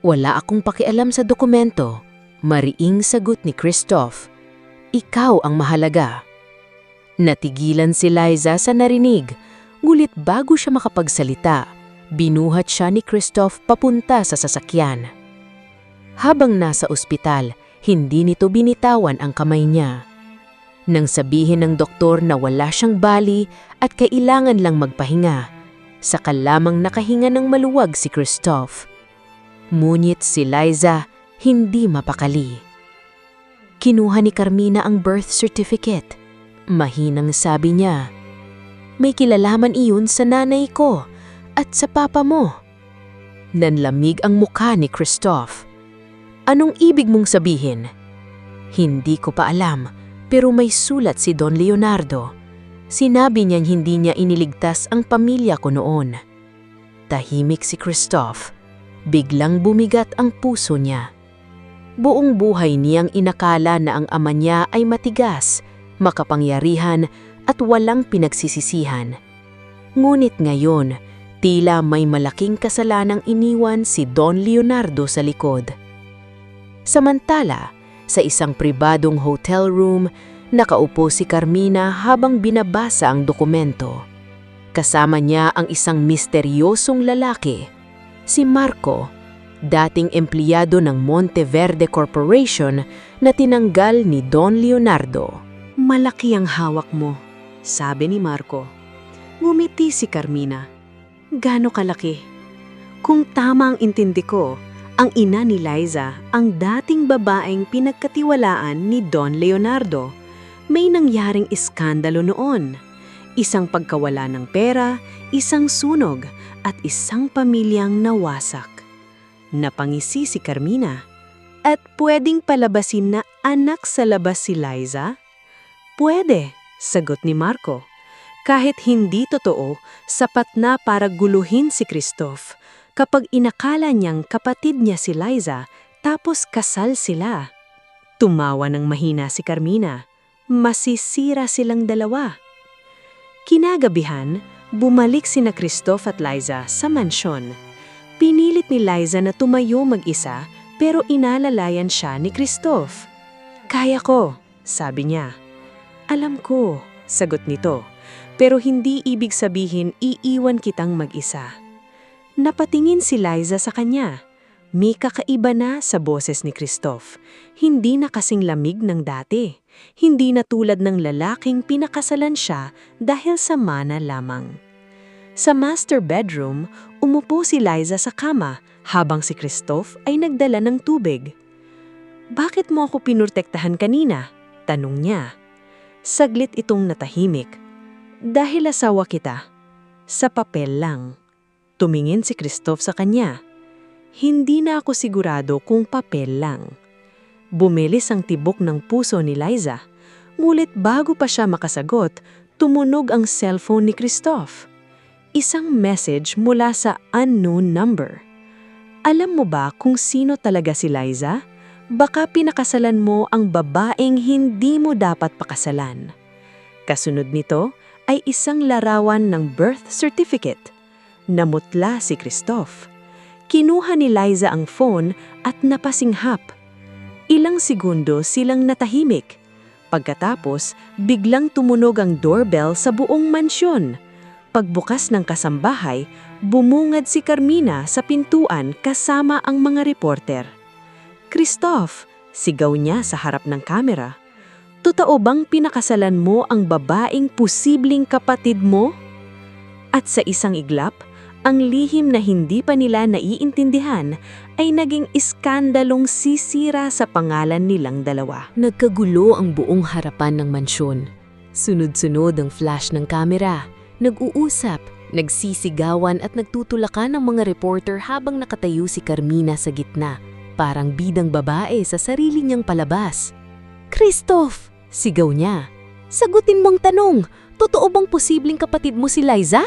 "Wala akong pakialam sa dokumento," mariing sagot ni Christoph. "Ikaw ang mahalaga." Natigilan si Liza sa narinig, ngulit bago siya makapagsalita, binuhat siya ni Christoph papunta sa sasakyan. Habang nasa ospital, hindi nito binitawan ang kamay niya. Nang sabihin ng doktor na wala siyang bali at kailangan lang magpahinga, saka lamang nakahinga ng maluwag si Christoph. Ngunit si Liza hindi mapakali. Kinuha ni Carmina ang birth certificate. Mahinang sabi niya. May kilalaman iyon sa nanay ko at sa papa mo. Nanlamig ang mukha ni Christoph. Anong ibig mong sabihin? Hindi ko pa alam, pero may sulat si Don Leonardo. Sinabi niyang hindi niya iniligtas ang pamilya ko noon. Tahimik si Christoph. Biglang bumigat ang puso niya. Buong buhay niyang inakala na ang ama niya ay matigas, makapangyarihan at walang pinagsisisihan. Ngunit ngayon, tila may malaking kasalanang iniwan si Don Leonardo sa likod. Samantala, sa isang pribadong hotel room, nakaupo si Carmina habang binabasa ang dokumento. Kasama niya ang isang misteryosong lalaki, si Marco, dating empleyado ng Monteverde Corporation na tinanggal ni Don Leonardo. Malaki ang hawak mo, sabi ni Marco. Ngumiti si Carmina. Gaano kalaki? Kung tama ang intindi ko, ang ina ni Liza ang dating babaeng pinagkatiwalaan ni Don Leonardo. May nangyaring iskandalo noon. Isang pagkawala ng pera, isang sunog, at isang pamilyang nawasak. Napangisi si Carmina. At pwedeng palabasin na anak sa labas si Liza? Pwede, sagot ni Marco. Kahit hindi totoo, sapat na para guluhin si Christoph kapag inakala niyang kapatid niya si Liza tapos kasal sila. Tumawa ng mahina si Carmina. Masisira silang dalawa. Kinagabihan, bumalik sina Christoph at Liza sa mansyon. Pinilit ni Liza na tumayo mag-isa pero inalalayan siya ni Christoph. Kaya ko, sabi niya. Alam ko, sagot nito. Pero hindi ibig sabihin iiwan kitang mag-isa. Napatingin si Liza sa kanya. May kakaiba na sa boses ni Christoph. Hindi na kasing lamig ng dati. Hindi na tulad ng lalaking pinakasalan siya dahil sa mana lamang. Sa master bedroom, umupo si Liza sa kama habang si Christoph ay nagdala ng tubig. Bakit mo ako pinurtektahan kanina? Tanong niya. Saglit itong natahimik. Dahil asawa kita. Sa papel lang. Tumingin si Christoph sa kanya. Hindi na ako sigurado kung papel lang. Bumilis ang tibok ng puso ni Liza. Ngunit bago pa siya makasagot, tumunog ang cellphone ni Christoph. Isang message mula sa unknown number. Alam mo ba kung sino talaga si Liza? Baka pinakasalan mo ang babaeng hindi mo dapat pakasalan. Kasunod nito ay isang larawan ng birth certificate. Namutla si Christoph. Kinuha ni Liza ang phone at napasinghap. Ilang segundo silang natahimik. Pagkatapos, biglang tumunog ang doorbell sa buong mansyon. Pagbukas ng kasambahay, bumungad si Carmina sa pintuan kasama ang mga reporter. Christoph, sigaw niya sa harap ng kamera. Totoo bang pinakasalan mo ang babaeng posibleng kapatid mo? At sa isang iglap, ang lihim na hindi pa nila naiintindihan ay naging iskandalong sisira sa pangalan nilang dalawa. Nagkagulo ang buong harapan ng mansyon. Sunod-sunod ang flash ng kamera. Nag-uusap, nagsisigawan at nagtutulakan ang mga reporter habang nakatayo si Carmina sa gitna, parang bidang babae sa sarili niyang palabas. Christoph! Sigaw niya. Sagutin mong tanong, totoo bang posibleng kapatid mo si Liza?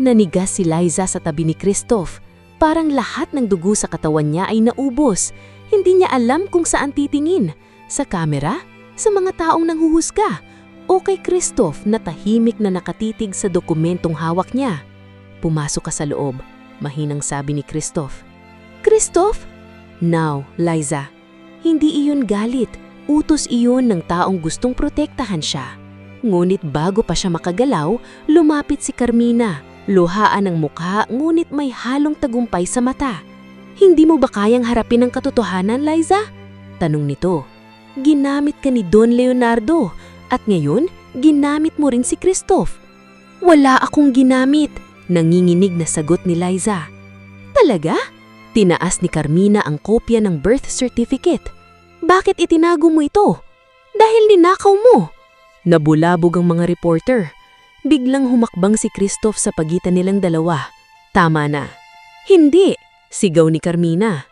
Nanigas si Liza sa tabi ni Christoph. Parang lahat ng dugo sa katawan niya ay naubos. Hindi niya alam kung saan titingin. Sa kamera? Sa mga taong nanghuhusga? O kay Christoph na tahimik na nakatitig sa dokumentong hawak niya? Pumasok ka sa loob, mahinang sabi ni Christoph. Christoph? Now, Liza, hindi iyon galit. Utos iyon ng taong gustong protektahan siya. Ngunit bago pa siya makagalaw, lumapit si Carmina. Luhaan ang mukha ngunit may halong tagumpay sa mata. Hindi mo ba kayang harapin ang katotohanan, Liza? Tanong nito. Ginamit ka ni Don Leonardo at ngayon ginamit mo rin si Christoph. Wala akong ginamit, nanginginig na sagot ni Liza. Talaga? Tinaas ni Carmina ang kopya ng birth certificate. Bakit itinago mo ito? Dahil ninakaw mo. Nabulabog ang mga reporter. Biglang humakbang si Christoph sa pagitan nilang dalawa. Tama na. Hindi, sigaw ni Carmina.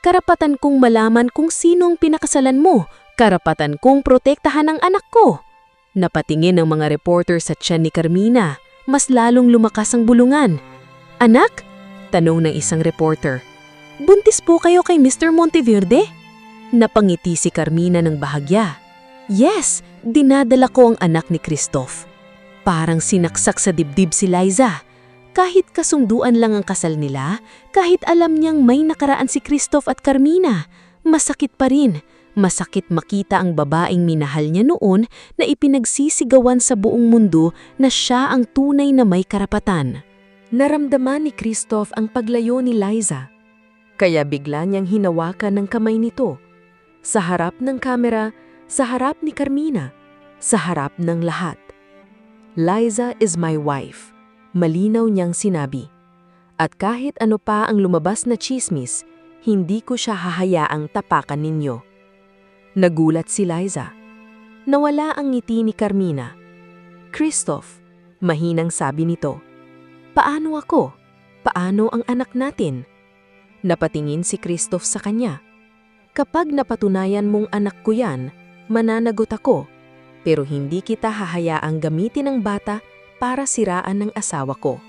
Karapatan kong malaman kung sino ang pinakasalan mo. Karapatan kong protektahan ang anak ko. Napatingin ang mga reporter sa tiyan ni Carmina. Mas lalong lumakas ang bulungan. Anak? Tanong ng isang reporter. Buntis po kayo kay Mr. Monteverde? Napangiti si Carmina ng bahagya. Yes, dinadala ko ang anak ni Christoph. Parang sinaksak sa dibdib si Liza. Kahit kasunduan lang ang kasal nila, kahit alam niyang may nakaraan si Christoph at Carmina, masakit pa rin. Masakit makita ang babaeng minahal niya noon na ipinagsisigawan sa buong mundo na siya ang tunay na may karapatan. Naramdaman ni Christoph ang paglayo ni Liza. Kaya bigla niyang hinawakan ng kamay nito. Sa harap ng kamera, sa harap ni Carmina, sa harap ng lahat. Liza is my wife, malinaw niyang sinabi. At kahit ano pa ang lumabas na chismis, hindi ko siya hahayaang tapakan ninyo. Nagulat si Liza. Nawala ang ngiti ni Carmina. Christoph, mahinang sabi nito. Paano ako? Paano ang anak natin? Napatingin si Christoph sa kanya. Kapag napatunayan mong anak ko yan, mananagot ako. Pero hindi kita hahayaang gamitin ang bata para siraan ng asawa ko.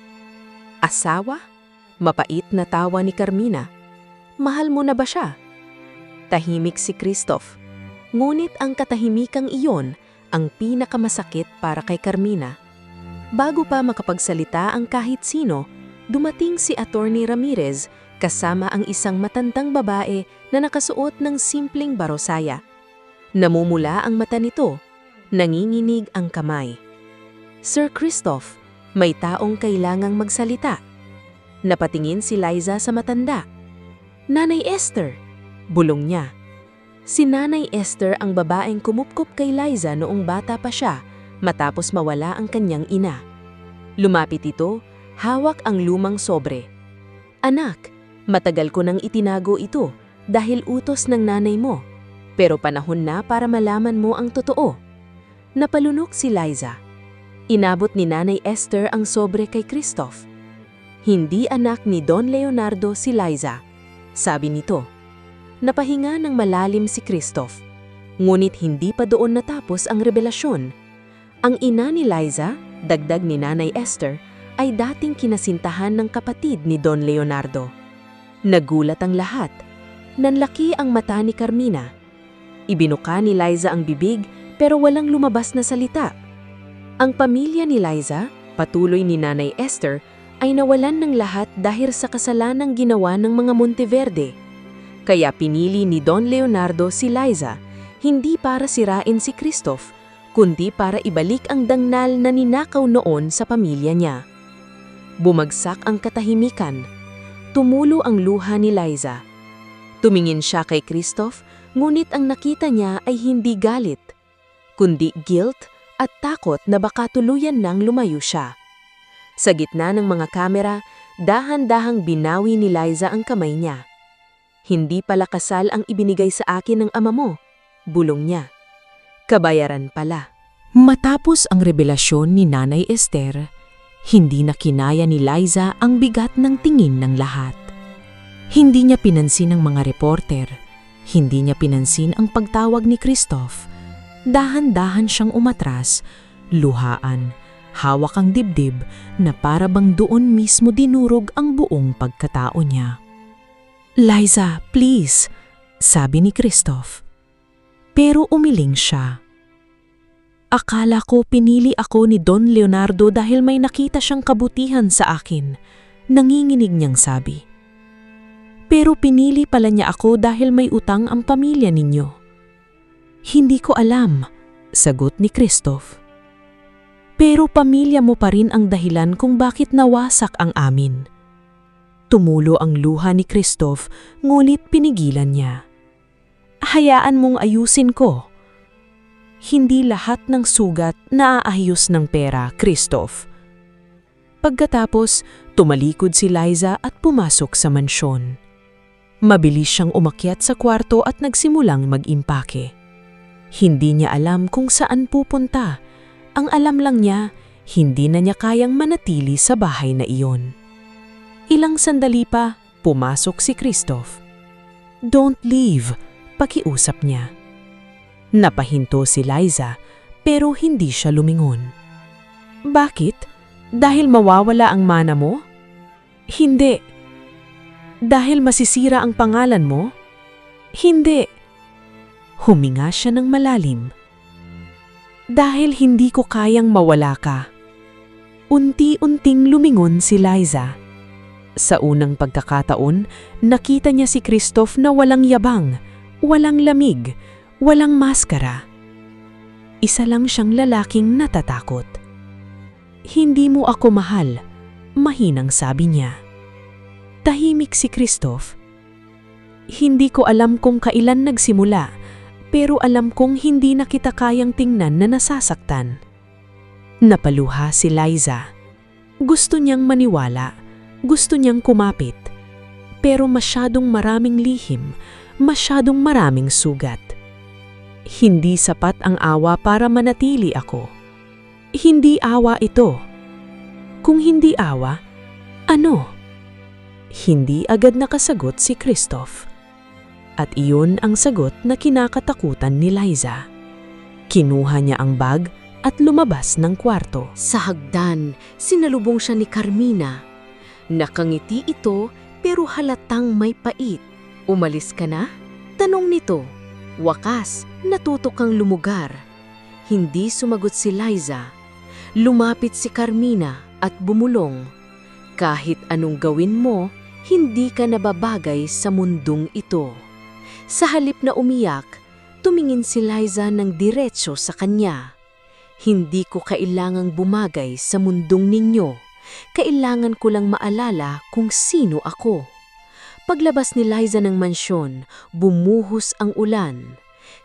Asawa? Mapait na tawa ni Carmina. Mahal mo na ba siya? Tahimik si Christoph. Ngunit ang katahimikang iyon ang pinakamasakit para kay Carmina. Bago pa makapagsalita ang kahit sino, dumating si Attorney Ramirez kasama ang isang matandang babae na nakasuot ng simpleng barosaya. Namumula ang mata nito. Nanginginig ang kamay. Sir Christoph, may taong kailangang magsalita. Napatingin si Liza sa matanda. Nanay Esther, bulong niya. Si Nanay Esther ang babaeng kumupkop kay Liza noong bata pa siya matapos mawala ang kanyang ina. Lumapit ito, hawak ang lumang sobre. Anak, matagal ko nang itinago ito dahil utos ng nanay mo. Pero panahon na para malaman mo ang totoo. Napalunok si Liza. Inabot ni Nanay Esther ang sobre kay Christoph. Hindi anak ni Don Leonardo si Liza, sabi nito. Napahinga ng malalim si Christoph, ngunit hindi pa doon natapos ang revelasyon. Ang ina ni Liza, dagdag ni Nanay Esther, ay dating kinasintahan ng kapatid ni Don Leonardo. Nagulat ang lahat. Nanlaki ang mata ni Carmina. Ibinuka ni Liza ang bibig pero walang lumabas na salita. Ang pamilya ni Liza, patuloy ni Nanay Esther, ay nawalan ng lahat dahil sa kasalanang ginawa ng mga Monteverde. Kaya pinili ni Don Leonardo si Liza, hindi para sirain si Christoph, kundi para ibalik ang dangnal na ninakaw noon sa pamilya niya. Bumagsak ang katahimikan. Tumulo ang luha ni Liza. Tumingin siya kay Christoph, ngunit ang nakita niya ay hindi galit, kundi guilt at takot na baka tuluyan nang lumayo siya. Sa gitna ng mga kamera, dahan-dahang binawi ni Liza ang kamay niya. Hindi pala kasal ang ibinigay sa akin ng ama mo, bulong niya. Kabayaran pala. Matapos ang revelasyon ni Nanay Esther, hindi na kinaya ni Liza ang bigat ng tingin ng lahat. Hindi niya pinansin ang mga reporter, hindi niya pinansin ang pagtawag ni Christoph. Dahan-dahan siyang umatras, luhaan, hawak ang dibdib na para bang doon mismo dinurog ang buong pagkatao niya. Liza, please, sabi ni Christoph. Pero umiling siya. Akala ko pinili ako ni Don Leonardo dahil may nakita siyang kabutihan sa akin, nanginginig niyang sabi. Pero pinili pala niya ako dahil may utang ang pamilya ninyo. Hindi ko alam, sagot ni Christoph. Pero pamilya mo pa rin ang dahilan kung bakit nawasak ang amin. Tumulo ang luha ni Christoph, ngunit pinigilan niya. Hayaan mong ayusin ko. Hindi lahat ng sugat naaayos ng pera, Christoph. Pagkatapos, tumalikod si Liza at pumasok sa mansyon. Mabilis siyang umakyat sa kwarto at nagsimulang mag-impake. Hindi niya alam kung saan pupunta. Ang alam lang niya, hindi na niya kayang manatili sa bahay na iyon. Ilang sandali pa, pumasok si Christoph. "Don't leave," pakiusap niya. Napahinto si Liza, pero hindi siya lumingon. "Bakit? Dahil mawawala ang mana mo?" "Hindi." "Dahil masisira ang pangalan mo?" "Hindi." Huminga siya ng malalim. "Dahil hindi ko kayang mawala ka." Unti-unting lumingon si Liza. Sa unang pagkakataon, nakita niya si Christoph na walang yabang, walang lamig, walang maskara. Isa lang siyang lalaking natatakot. "Hindi mo ako mahal," mahinang sabi niya. Tahimik si Christoph. "Hindi ko alam kung kailan nagsimula, pero alam kong hindi na kita kayang tingnan na nasasaktan." Napaluha si Liza. Gusto niyang maniwala, gusto niyang kumapit, pero masyadong maraming lihim, masyadong maraming sugat. "Hindi sapat ang awa para manatili ako." "Hindi awa ito." "Kung hindi awa, ano?" Hindi agad nakasagot si Christoph. At iyon ang sagot na kinakatakutan ni Liza. Kinuha niya ang bag at lumabas ng kwarto. Sa hagdan, sinalubong siya ni Carmina. Nakangiti ito pero halatang may pait. "Umalis ka na?" tanong nito. Wakas, natuto kang lumugar. Hindi sumagot si Liza. Lumapit si Carmina at bumulong. "Kahit anong gawin mo, hindi ka nababagay sa mundong ito." Sa halip na umiyak, tumingin si Liza ng diretso sa kanya. "Hindi ko kailangang bumagay sa mundong ninyo. Kailangan ko lang maalala kung sino ako." Paglabas ni Liza ng mansyon, bumuhos ang ulan.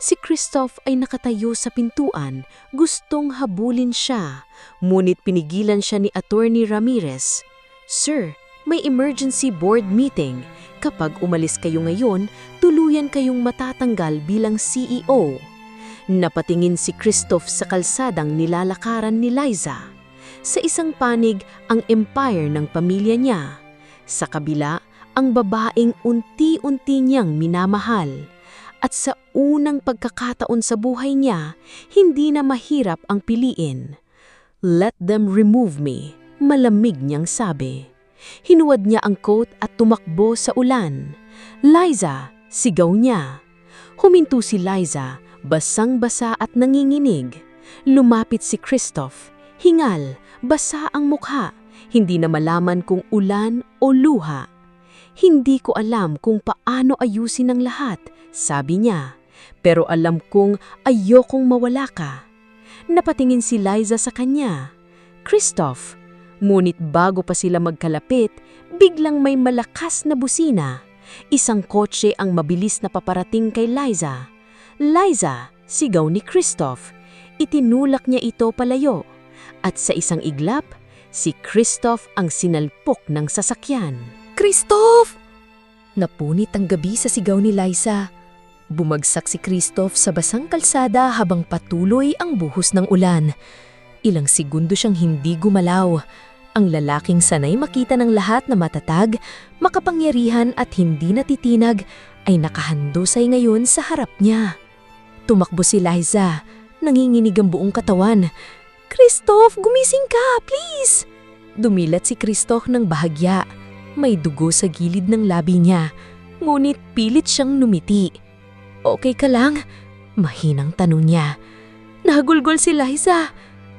Si Christoph ay nakatayo sa pintuan, gustong habulin siya. Ngunit pinigilan siya ni Attorney Ramirez. "Sir, may emergency board meeting. Kapag umalis kayo ngayon, tuluyan kayong matatanggal bilang CEO." Napatingin si Christoph sa kalsadang nilalakaran ni Liza. Sa isang panig, ang empire ng pamilya niya. Sa kabila, ang babaeng unti-unti niyang minamahal. At sa unang pagkakataon sa buhay niya, hindi na mahirap ang piliin. "Let them remove me," malamig niyang sabi. Hinuwad niya ang coat at tumakbo sa ulan. "Liza!" sigaw niya. Huminto si Liza, basang-basa at nanginginig. Lumapit si Christoph. Hingal, basa ang mukha. Hindi na malaman kung ulan o luha. "Hindi ko alam kung paano ayusin ang lahat," sabi niya. "Pero alam kong ayokong mawala ka." Napatingin si Liza sa kanya. "Christoph." Ngunit bago pa sila magkalapit, biglang may malakas na busina. Isang kotse ang mabilis na paparating kay Liza. "Liza!" sigaw ni Christoph. Itinulak niya ito palayo. At sa isang iglap, si Christoph ang sinalpok ng sasakyan. "Christoph!" Napunit ang gabi sa sigaw ni Liza. Bumagsak si Christoph sa basang kalsada habang patuloy ang buhos ng ulan. Ilang segundo siyang hindi gumalaw. Ang lalaking sanay makita ng lahat na matatag, makapangyarihan at hindi natitinag ay nakahandusay ngayon sa harap niya. Tumakbo si Liza, nanginginig ang buong katawan. "Christoph, gumising ka, please!" Dumilat si Christoph ng bahagya. May dugo sa gilid ng labi niya, ngunit pilit siyang numiti. "Okay ka lang?" mahinang tanong niya. "Nagulgol si Liza.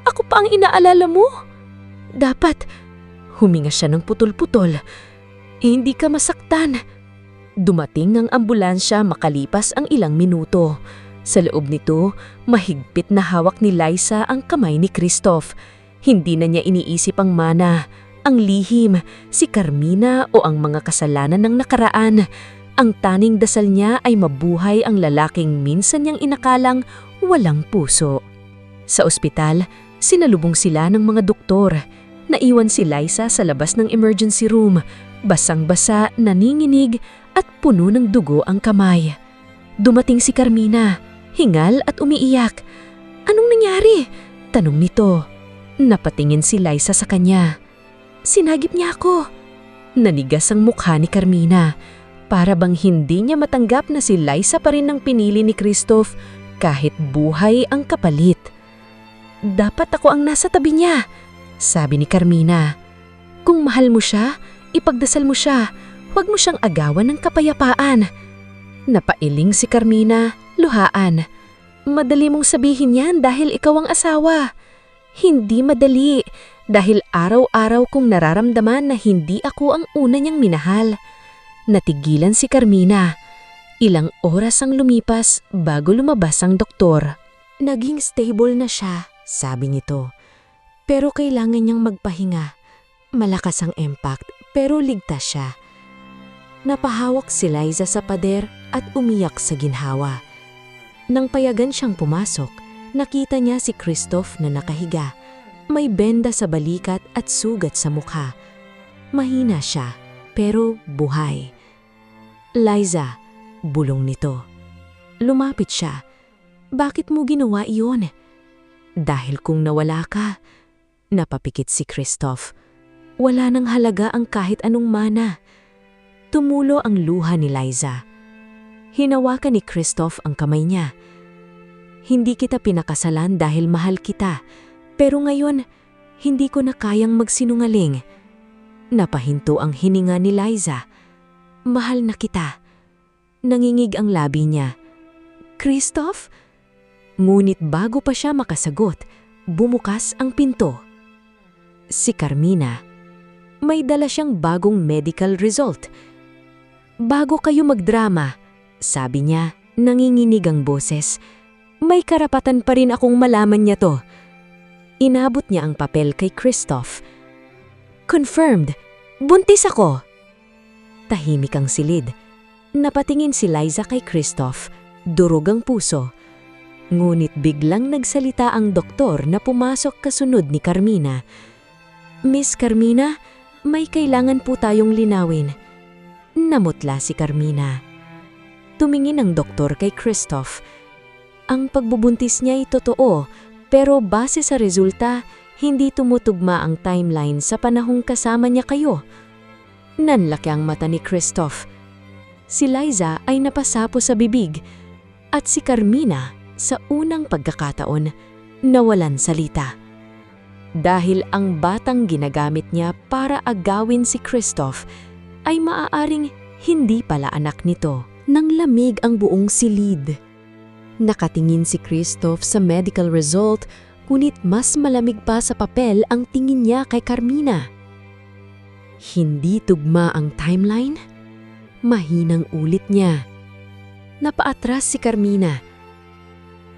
Ako pa ang inaalala mo?" "Dapat." Huminga siya ng putol-putol. "Hindi ka masaktan." Dumating ang ambulansya makalipas ang ilang minuto. Sa loob nito, mahigpit na hawak ni Liza ang kamay ni Christoph. Hindi na niya iniisip ang mana, ang lihim, si Carmina o ang mga kasalanan ng nakaraan. Ang taning dasal niya ay mabuhay ang lalaking minsan niyang inakalang walang puso. Sa ospital, sinalubong sila ng mga doktor. Naiwan si Liza sa labas ng emergency room, basang-basa, naninginig at puno ng dugo ang kamay. Dumating si Carmina. hingal at umiiyak. Anong nangyari? Tanong nito. Napatingin si Liza sa kanya. Sinagip niya ako. Nanigas ang mukha ni Carmina. Para bang hindi niya matanggap na si Liza pa rin ang pinili ni Christoph kahit buhay ang kapalit. Dapat ako ang nasa tabi niya, sabi ni Carmina. Kung mahal mo siya, ipagdasal mo siya. Huwag mo siyang agawan ng kapayapaan. Napailing si Carmina, luhaan. Madali mong sabihin yan dahil ikaw ang asawa. Hindi madali dahil araw-araw kong nararamdaman na hindi ako ang una niyang minahal. Natigilan si Carmina. Ilang oras ang lumipas bago lumabas ang doktor. Naging stable na siya, sabi nito. Pero kailangan niyang magpahinga. Malakas ang impact pero ligtas siya. Napahawak si Liza sa pader at umiyak sa ginhawa. Nang payagan siyang pumasok, nakita niya si Christoph na nakahiga. May benda sa balikat at sugat sa mukha. Mahina siya pero buhay. Liza, bulong nito. Lumapit siya. Bakit mo ginawa iyon? Dahil kung nawala ka, napapikit si Christoph. Wala nang halaga ang kahit anong mana. Tumulo ang luha ni Liza. Hinawakan ni Christoph ang kamay niya. Hindi kita pinakasalan dahil mahal kita, pero ngayon, hindi ko na kayang magsinungaling. Napahinto ang hininga ni Liza. Mahal na kita. Nangingig ang labi niya. Christoph? Ngunit bago pa siya makasagot, bumukas ang pinto. Si Carmina. May dala siyang bagong medical result. Bago kayo magdrama, sabi niya, nanginginig ang boses. May karapatan pa rin akong malaman niya to. Inabot niya ang papel kay Christoph. Confirmed, buntis ako. Tahimik ang silid. Napatingin si Liza kay Christoph, durog ang puso. Ngunit biglang nagsalita ang doktor na pumasok kasunod ni Carmina. Miss Carmina, may kailangan po tayong linawin. Namutla si Carmina. Tumingin ang doktor kay Christoph. Ang pagbubuntis niya ay totoo, pero base sa resulta, hindi tumutugma ang timeline sa panahong kasama niya kayo. Nanlaki ang mata ni Christoph. Si Liza ay napasapo sa bibig at si Carmina sa unang pagkakataon nawalan salita. Dahil ang batang ginagamit niya para agawin si Christoph ay maaaring hindi pala anak nito. Nang lamig ang buong silid. Nakatingin si Christoph sa medical result, ngunit mas malamig pa sa papel ang tingin niya kay Carmina. Hindi tugma ang timeline? Mahinang ulit niya. Napaatras si Carmina.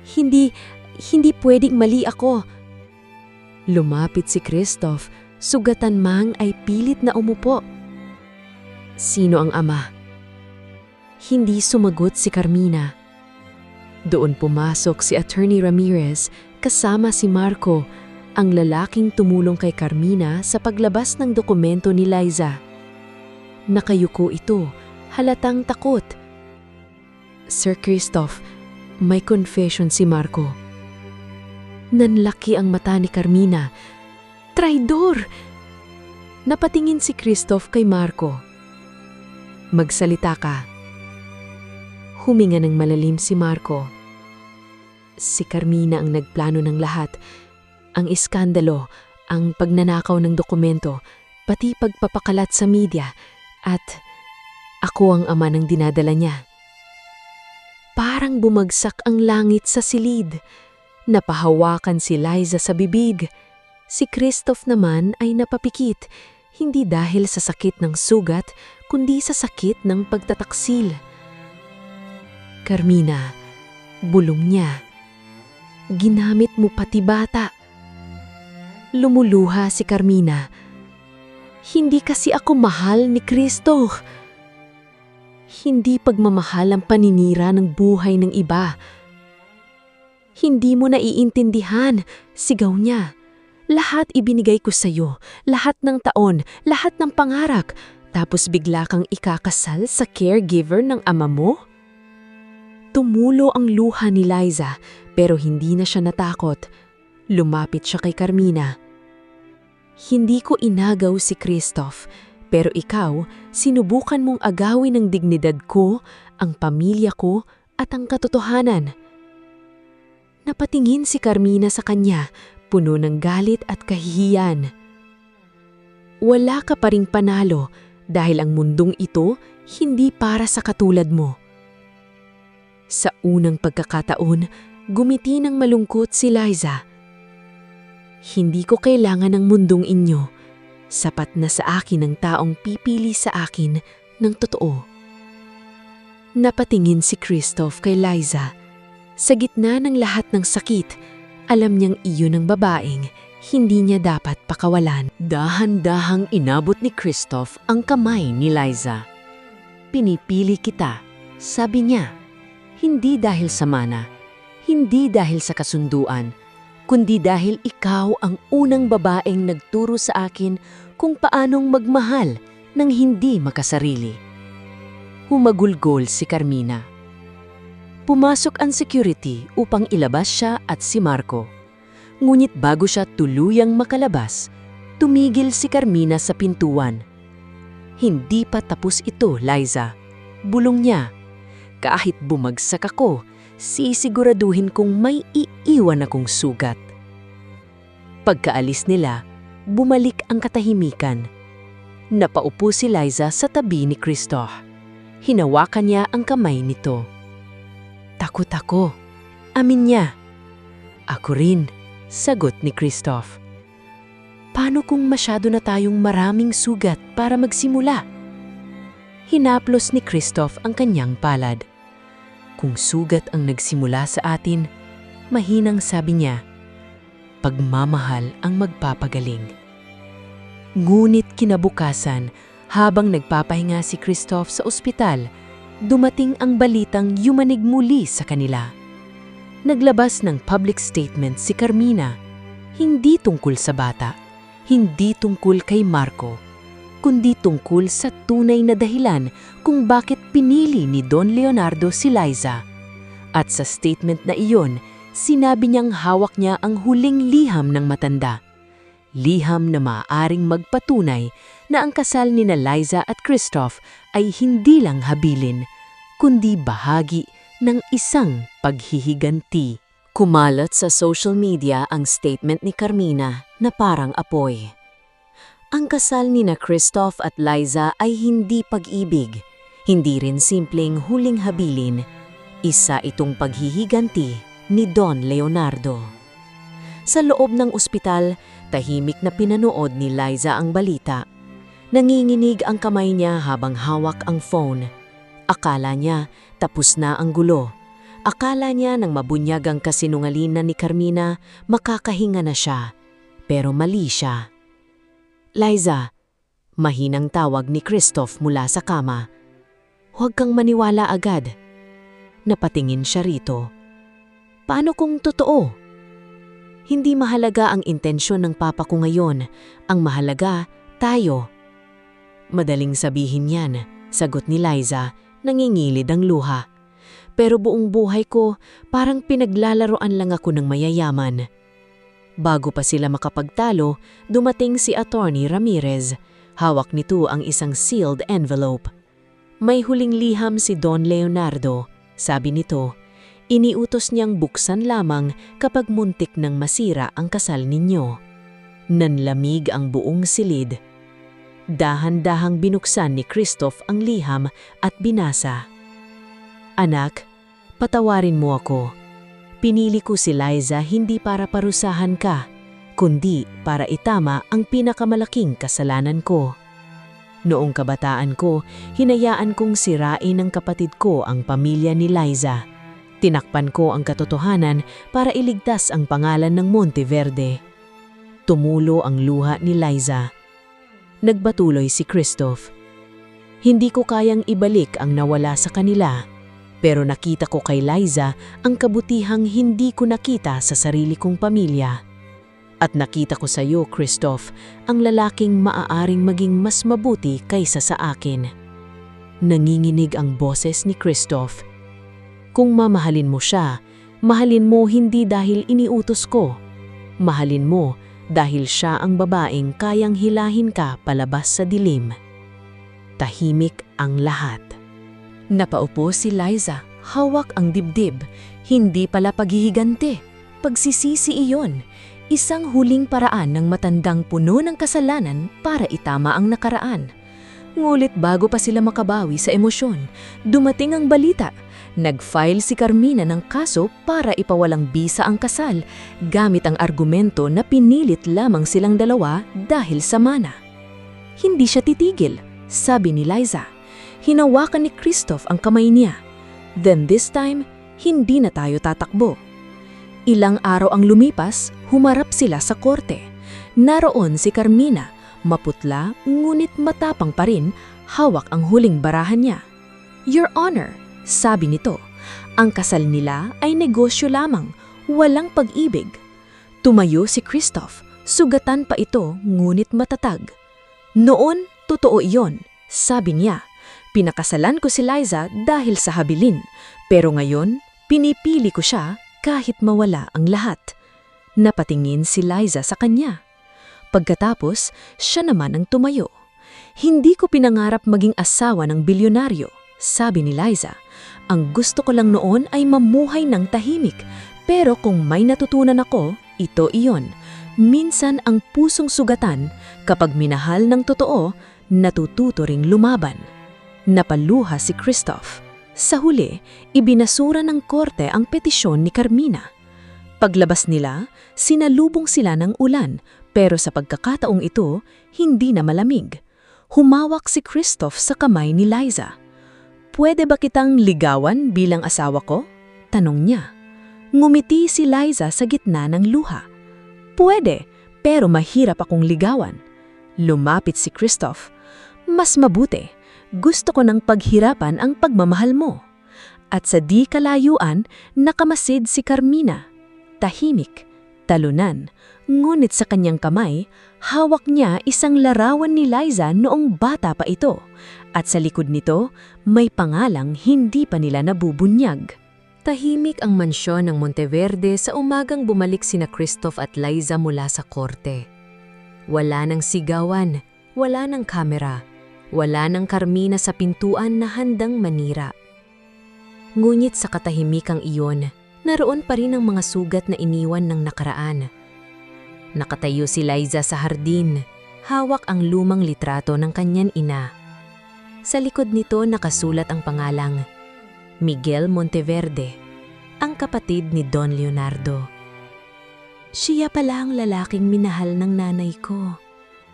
Hindi pwedeng mali ako. Lumapit si Christoph, sugatan mang ay pilit na umupo. Sino ang ama? Hindi sumagot si Carmina. Doon pumasok si Attorney Ramirez kasama si Marco, ang lalaking tumulong kay Carmina sa paglabas ng dokumento ni Liza. Nakayuko ito, halatang takot. Sir Christoph, may confession si Marco. Nanlaki ang mata ni Carmina. Traidor! Napatingin si Christoph kay Marco. Magsalita ka. Huminga ng malalim si Marco. Si Carmina ang nagplano ng lahat. Ang iskandalo, ang pagnanakaw ng dokumento, pati pagpapakalat sa media, at ako ang ama ng dinadala niya. Parang bumagsak ang langit sa silid. Napahawakan si Liza sa bibig. Si Christoph naman ay napapikit, hindi dahil sa sakit ng sugat, kundi sa sakit ng pagtataksil. Carmina, bulong niya. Ginamit mo pati bata. Lumuluha si Carmina. Hindi kasi ako mahal ni Cristo. Hindi pagmamahal ang paninira ng buhay ng iba. Hindi mo naiintindihan, sigaw niya. Lahat ibinigay ko sa'yo, lahat ng taon, lahat ng pangarap, tapos bigla kang ikakasal sa caregiver ng ama mo? Tumulo ang luha ni Liza pero hindi na siya natakot. Lumapit siya kay Carmina. Hindi ko inagaw si Christoph, pero ikaw, sinubukan mong agawin ang dignidad ko, ang pamilya ko, at ang katotohanan. Napatingin si Carmina sa kanya, puno ng galit at kahihiyan. Wala ka pa ring panalo dahil ang mundong ito hindi para sa katulad mo. Sa unang pagkakataon, gumiti ng malungkot si Liza. Hindi ko kailangan ng mundong inyo. Sapat na sa akin ang taong pipili sa akin ng totoo. Napatingin si Christoph kay Liza. Sa gitna ng lahat ng sakit, alam niyang iyon ang babaeng hindi niya dapat pakawalan. Dahan-dahang inabot ni Christoph ang kamay ni Liza. Pinipili kita, sabi niya. Hindi dahil sa mana, hindi dahil sa kasunduan, kundi dahil ikaw ang unang babaeng nagturo sa akin kung paanong magmahal ng hindi makasarili. Humagulgol si Carmina. Pumasok ang security upang ilabas siya at si Marco. Ngunit bago siya tuluyang makalabas, tumigil si Carmina sa pintuan. Hindi pa tapos ito, Liza. Bulong niya. Kahit bumagsak ako, sisiguraduhin kong may iiwan akong sugat. Pagkaalis nila, bumalik ang katahimikan. Napaupo si Liza sa tabi ni Christoph. Hinawakan niya ang kamay nito. Takot ako, amin niya. Ako rin, sagot ni Christoph. Paano kung masyado na tayong maraming sugat para magsimula? Hinaplos ni Christoph ang kanyang palad. Kung sugat ang nagsimula sa atin, mahinang sabi niya, pagmamahal ang magpapagaling. Ngunit kinabukasan, habang nagpapahinga si Christoph sa ospital, dumating ang balitang yumanig muli sa kanila. Naglabas ng public statement si Carmina, hindi tungkol sa bata, hindi tungkol kay Marco, kundi tungkol sa tunay na dahilan kung bakit pinili ni Don Leonardo si Liza. At sa statement na iyon, sinabi niyang hawak niya ang huling liham ng matanda. Liham na maaaring magpatunay na ang kasal ni na Liza at Christoph ay hindi lang habilin, kundi bahagi ng isang paghihiganti. Kumalat sa social media ang statement ni Carmina na parang apoy. Ang kasal ni na Christoph at Liza ay hindi pag-ibig, hindi rin simpleng huling habilin. Isa itong paghihiganti ni Don Leonardo. Sa loob ng ospital, tahimik na pinanood ni Liza ang balita. Nanginginig ang kamay niya habang hawak ang phone. Akala niya tapos na ang gulo. Akala niya nang mabunyag ang kasinungalingan ni Carmina, makakahinga na siya. Pero mali siya. Liza, mahinang tawag ni Christoph mula sa kama. Huwag kang maniwala agad. Napatingin siya rito. Paano kung totoo? Hindi mahalaga ang intensyon ng papa ko ngayon. Ang mahalaga, tayo. Madaling sabihin yan, sagot ni Liza, nangingilid ang luha. Pero buong buhay ko, parang pinaglalaroan lang ako ng mayayaman. Bago pa sila makapagtalo, dumating si Attorney Ramirez. Hawak nito ang isang sealed envelope. May huling liham si Don Leonardo. Sabi nito, iniutos niyang buksan lamang kapag muntik nang masira ang kasal ninyo. Nanlamig ang buong silid. Dahan-dahang binuksan ni Christoph ang liham at binasa. Anak, patawarin mo ako. Pinili ko si Liza hindi para parusahan ka, kundi para itama ang pinakamalaking kasalanan ko. Noong kabataan ko, hinayaan kong sirain ng kapatid ko ang pamilya ni Liza. Tinakpan ko ang katotohanan para iligtas ang pangalan ng Monteverde. Tumulo ang luha ni Liza. Nagbatuloy si Christoph. Hindi ko kayang ibalik ang nawala sa kanila. Pero nakita ko kay Liza ang kabutihang hindi ko nakita sa sarili kong pamilya. At nakita ko sa iyo, Christoph, ang lalaking maaaring maging mas mabuti kaysa sa akin. Nanginginig ang boses ni Christoph. Kung mamahalin mo siya, mahalin mo hindi dahil iniutos ko. Mahalin mo dahil siya ang babaeng kayang hilahin ka palabas sa dilim. Tahimik ang lahat. Napaupo si Liza, hawak ang dibdib. Hindi pala paghihigante, pagsisisi iyon. Isang huling paraan ng matandang puno ng kasalanan para itama ang nakaraan. Ngulit bago pa sila makabawi sa emosyon, dumating ang balita. Nag-file si Carmina ng kaso para ipawalang bisa ang kasal gamit ang argumento na pinilit lamang silang dalawa dahil sa mana. Hindi siya titigil, sabi ni Liza. Hinawakan ni Christoph ang kamay niya. Then this time, hindi na tayo tatakbo. Ilang araw ang lumipas, humarap sila sa korte. Naroon si Carmina, maputla ngunit matapang pa rin, hawak ang huling barahan niya. Your Honor, sabi nito, ang kasal nila ay negosyo lamang, walang pag-ibig. Tumayo si Christoph, sugatan pa ito ngunit matatag. Noon, totoo iyon, sabi niya. Pinakasalan ko si Liza dahil sa habilin, pero ngayon, pinipili ko siya kahit mawala ang lahat. Napatingin si Liza sa kanya. Pagkatapos, siya naman ang tumayo. Hindi ko pinangarap maging asawa ng bilyonaryo, sabi ni Liza. Ang gusto ko lang noon ay mamuhay ng tahimik, pero kung may natutunan ako, ito iyon. Minsan ang pusong sugatan, kapag minahal ng totoo, natututo ring lumaban. Napaluha si Christoph. Sa huli, ibinasura ng korte ang petisyon ni Carmina. Paglabas nila, sinalubong sila ng ulan, pero sa pagkakataong ito, hindi na malamig. Humawak si Christoph sa kamay ni Liza. Pwede ba kitang ligawan bilang asawa ko? Tanong niya. Ngumiti si Liza sa gitna ng luha. Pwede, pero mahirap akong ligawan. Lumapit si Christoph. Mas mabuti. Gusto ko ng paghirapan ang pagmamahal mo. At sa di kalayuan, nakamasid si Carmina. Tahimik, talunan, ngunit sa kanyang kamay, hawak niya isang larawan ni Liza noong bata pa ito. At sa likod nito, may pangalang hindi pa nila nabubunyag. Tahimik ang mansyon ng Monteverde sa umagang bumalik sina Christoph at Liza mula sa korte. Wala nang sigawan, wala nang kamera. Wala nang Carmina sa pintuan na handang manira. Ngunit sa katahimikang iyon, naroon pa rin ang mga sugat na iniwan ng nakaraan. Nakatayo si Liza sa hardin, hawak ang lumang litrato ng kanyang ina. Sa likod nito nakasulat ang pangalang Miguel Monteverde, ang kapatid ni Don Leonardo. Siya pala ang lalaking minahal ng nanay ko,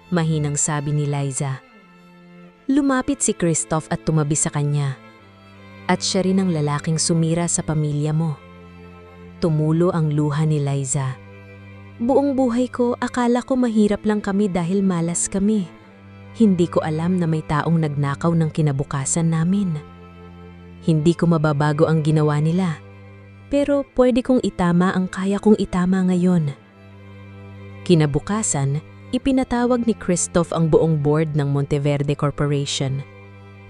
mahinang sabi ni Liza. Lumapit si Christoph at tumabi sa kanya. At siya rin ang lalaking sumira sa pamilya mo. Tumulo ang luha ni Liza. Buong buhay ko, akala ko mahirap lang kami dahil malas kami. Hindi ko alam na may taong nagnakaw ng kinabukasan namin. Hindi ko mababago ang ginawa nila. Pero pwede kong itama ang kaya kong itama ngayon. Kinabukasan, ipinatawag ni Christoph ang buong board ng Monteverde Corporation.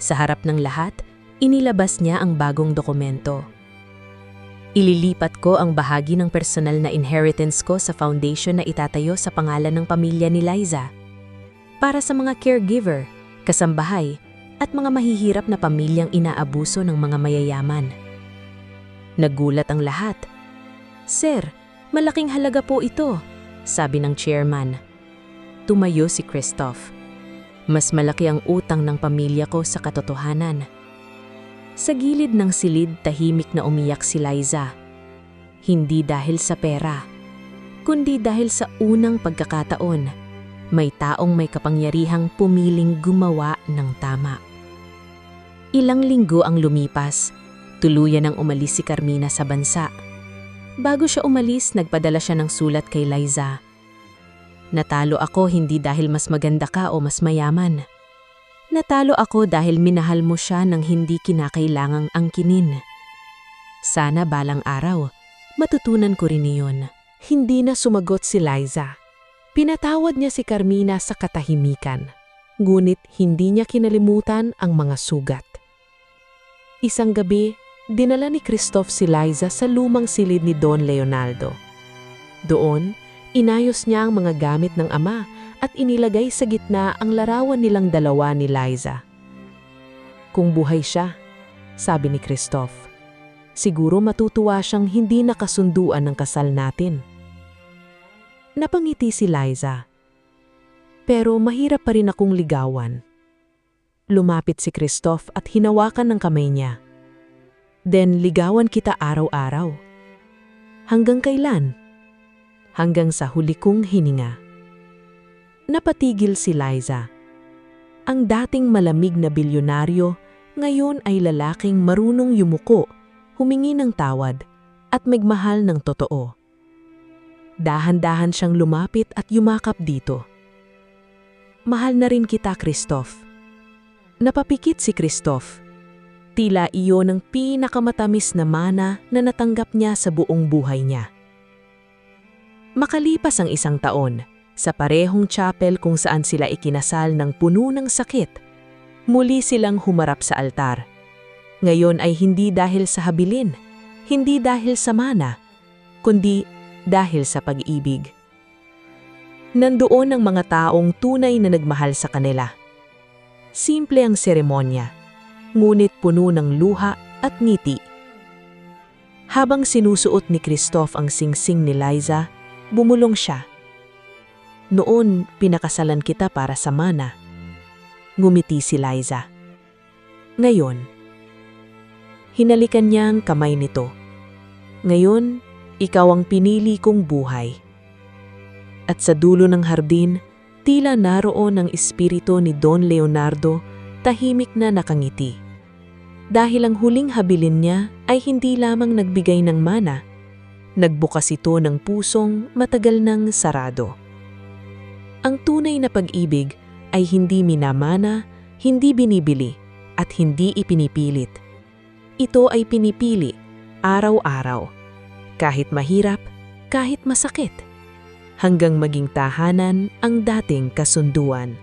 Sa harap ng lahat, inilabas niya ang bagong dokumento. Ililipat ko ang bahagi ng personal na inheritance ko sa foundation na itatayo sa pangalan ng pamilya ni Liza. Para sa mga caregiver, kasambahay, at mga mahihirap na pamilyang inaabuso ng mga mayayaman. Nagulat ang lahat. Sir, malaking halaga po ito, sabi ng chairman. Tumayo si Christoph. Mas malaki ang utang ng pamilya ko sa katotohanan. Sa gilid ng silid, tahimik na umiyak si Liza. Hindi dahil sa pera, kundi dahil sa unang pagkakataon. May taong may kapangyarihang pumiling gumawa ng tama. Ilang linggo ang lumipas. Tuluyan ang umalis si Carmina sa bansa. Bago siya umalis, nagpadala siya ng sulat kay Liza. Natalo ako hindi dahil mas maganda ka o mas mayaman. Natalo ako dahil minahal mo siya nang hindi kinakailangang angkinin. Sana balang araw, matutunan ko rin iyon. Hindi na sumagot si Liza. Pinatawad niya si Carmina sa katahimikan, ngunit hindi niya kinalimutan ang mga sugat. Isang gabi, dinala ni Christoph si Liza sa lumang silid ni Don Leonardo. Doon, inayos niya ang mga gamit ng ama at inilagay sa gitna ang larawan nilang dalawa ni Liza. Kung buhay siya, sabi ni Christoph, siguro matutuwa siyang hindi nakasunduan ng kasal natin. Napangiti si Liza. Pero mahirap pa rin akong ligawan. Lumapit si Christoph at hinawakan ng kamay niya. Then ligawan kita araw-araw. Hanggang kailan? Hanggang sa huli kong hininga. Napatigil si Liza. Ang dating malamig na bilyonaryo, ngayon ay lalaking marunong yumuko, humingi ng tawad, at magmahal ng totoo. Dahan-dahan siyang lumapit at yumakap dito. Mahal na rin kita, Christoph. Napapikit si Christoph. Tila iyon ang pinakamatamis na mana na natanggap niya sa buong buhay niya. Makalipas ang 1 taon, sa parehong chapel kung saan sila ikinasal ng puno ng sakit, muli silang humarap sa altar. Ngayon ay hindi dahil sa habilin, hindi dahil sa mana, kundi dahil sa pag-ibig. Nandoon ang mga taong tunay na nagmahal sa kanila. Simple ang seremonya, ngunit puno ng luha at ngiti. Habang sinusuot ni Christoph ang singsing ni Liza, bumulong siya. Noon, pinakasalan kita para sa mana. Ngumiti si Liza. Ngayon, hinalikan niya ang kamay nito. Ngayon, ikaw ang pinili kong buhay. At sa dulo ng hardin, tila naroon ang espiritu ni Don Leonardo, tahimik na nakangiti. Dahil ang huling habilin niya ay hindi lamang nagbigay ng mana, nagbukas ito ng pusong matagal nang sarado. Ang tunay na pag-ibig ay hindi minamana, hindi binibili, at hindi ipinipilit. Ito ay pinipili, araw-araw, kahit mahirap, kahit masakit, hanggang maging tahanan ang dating kasunduan.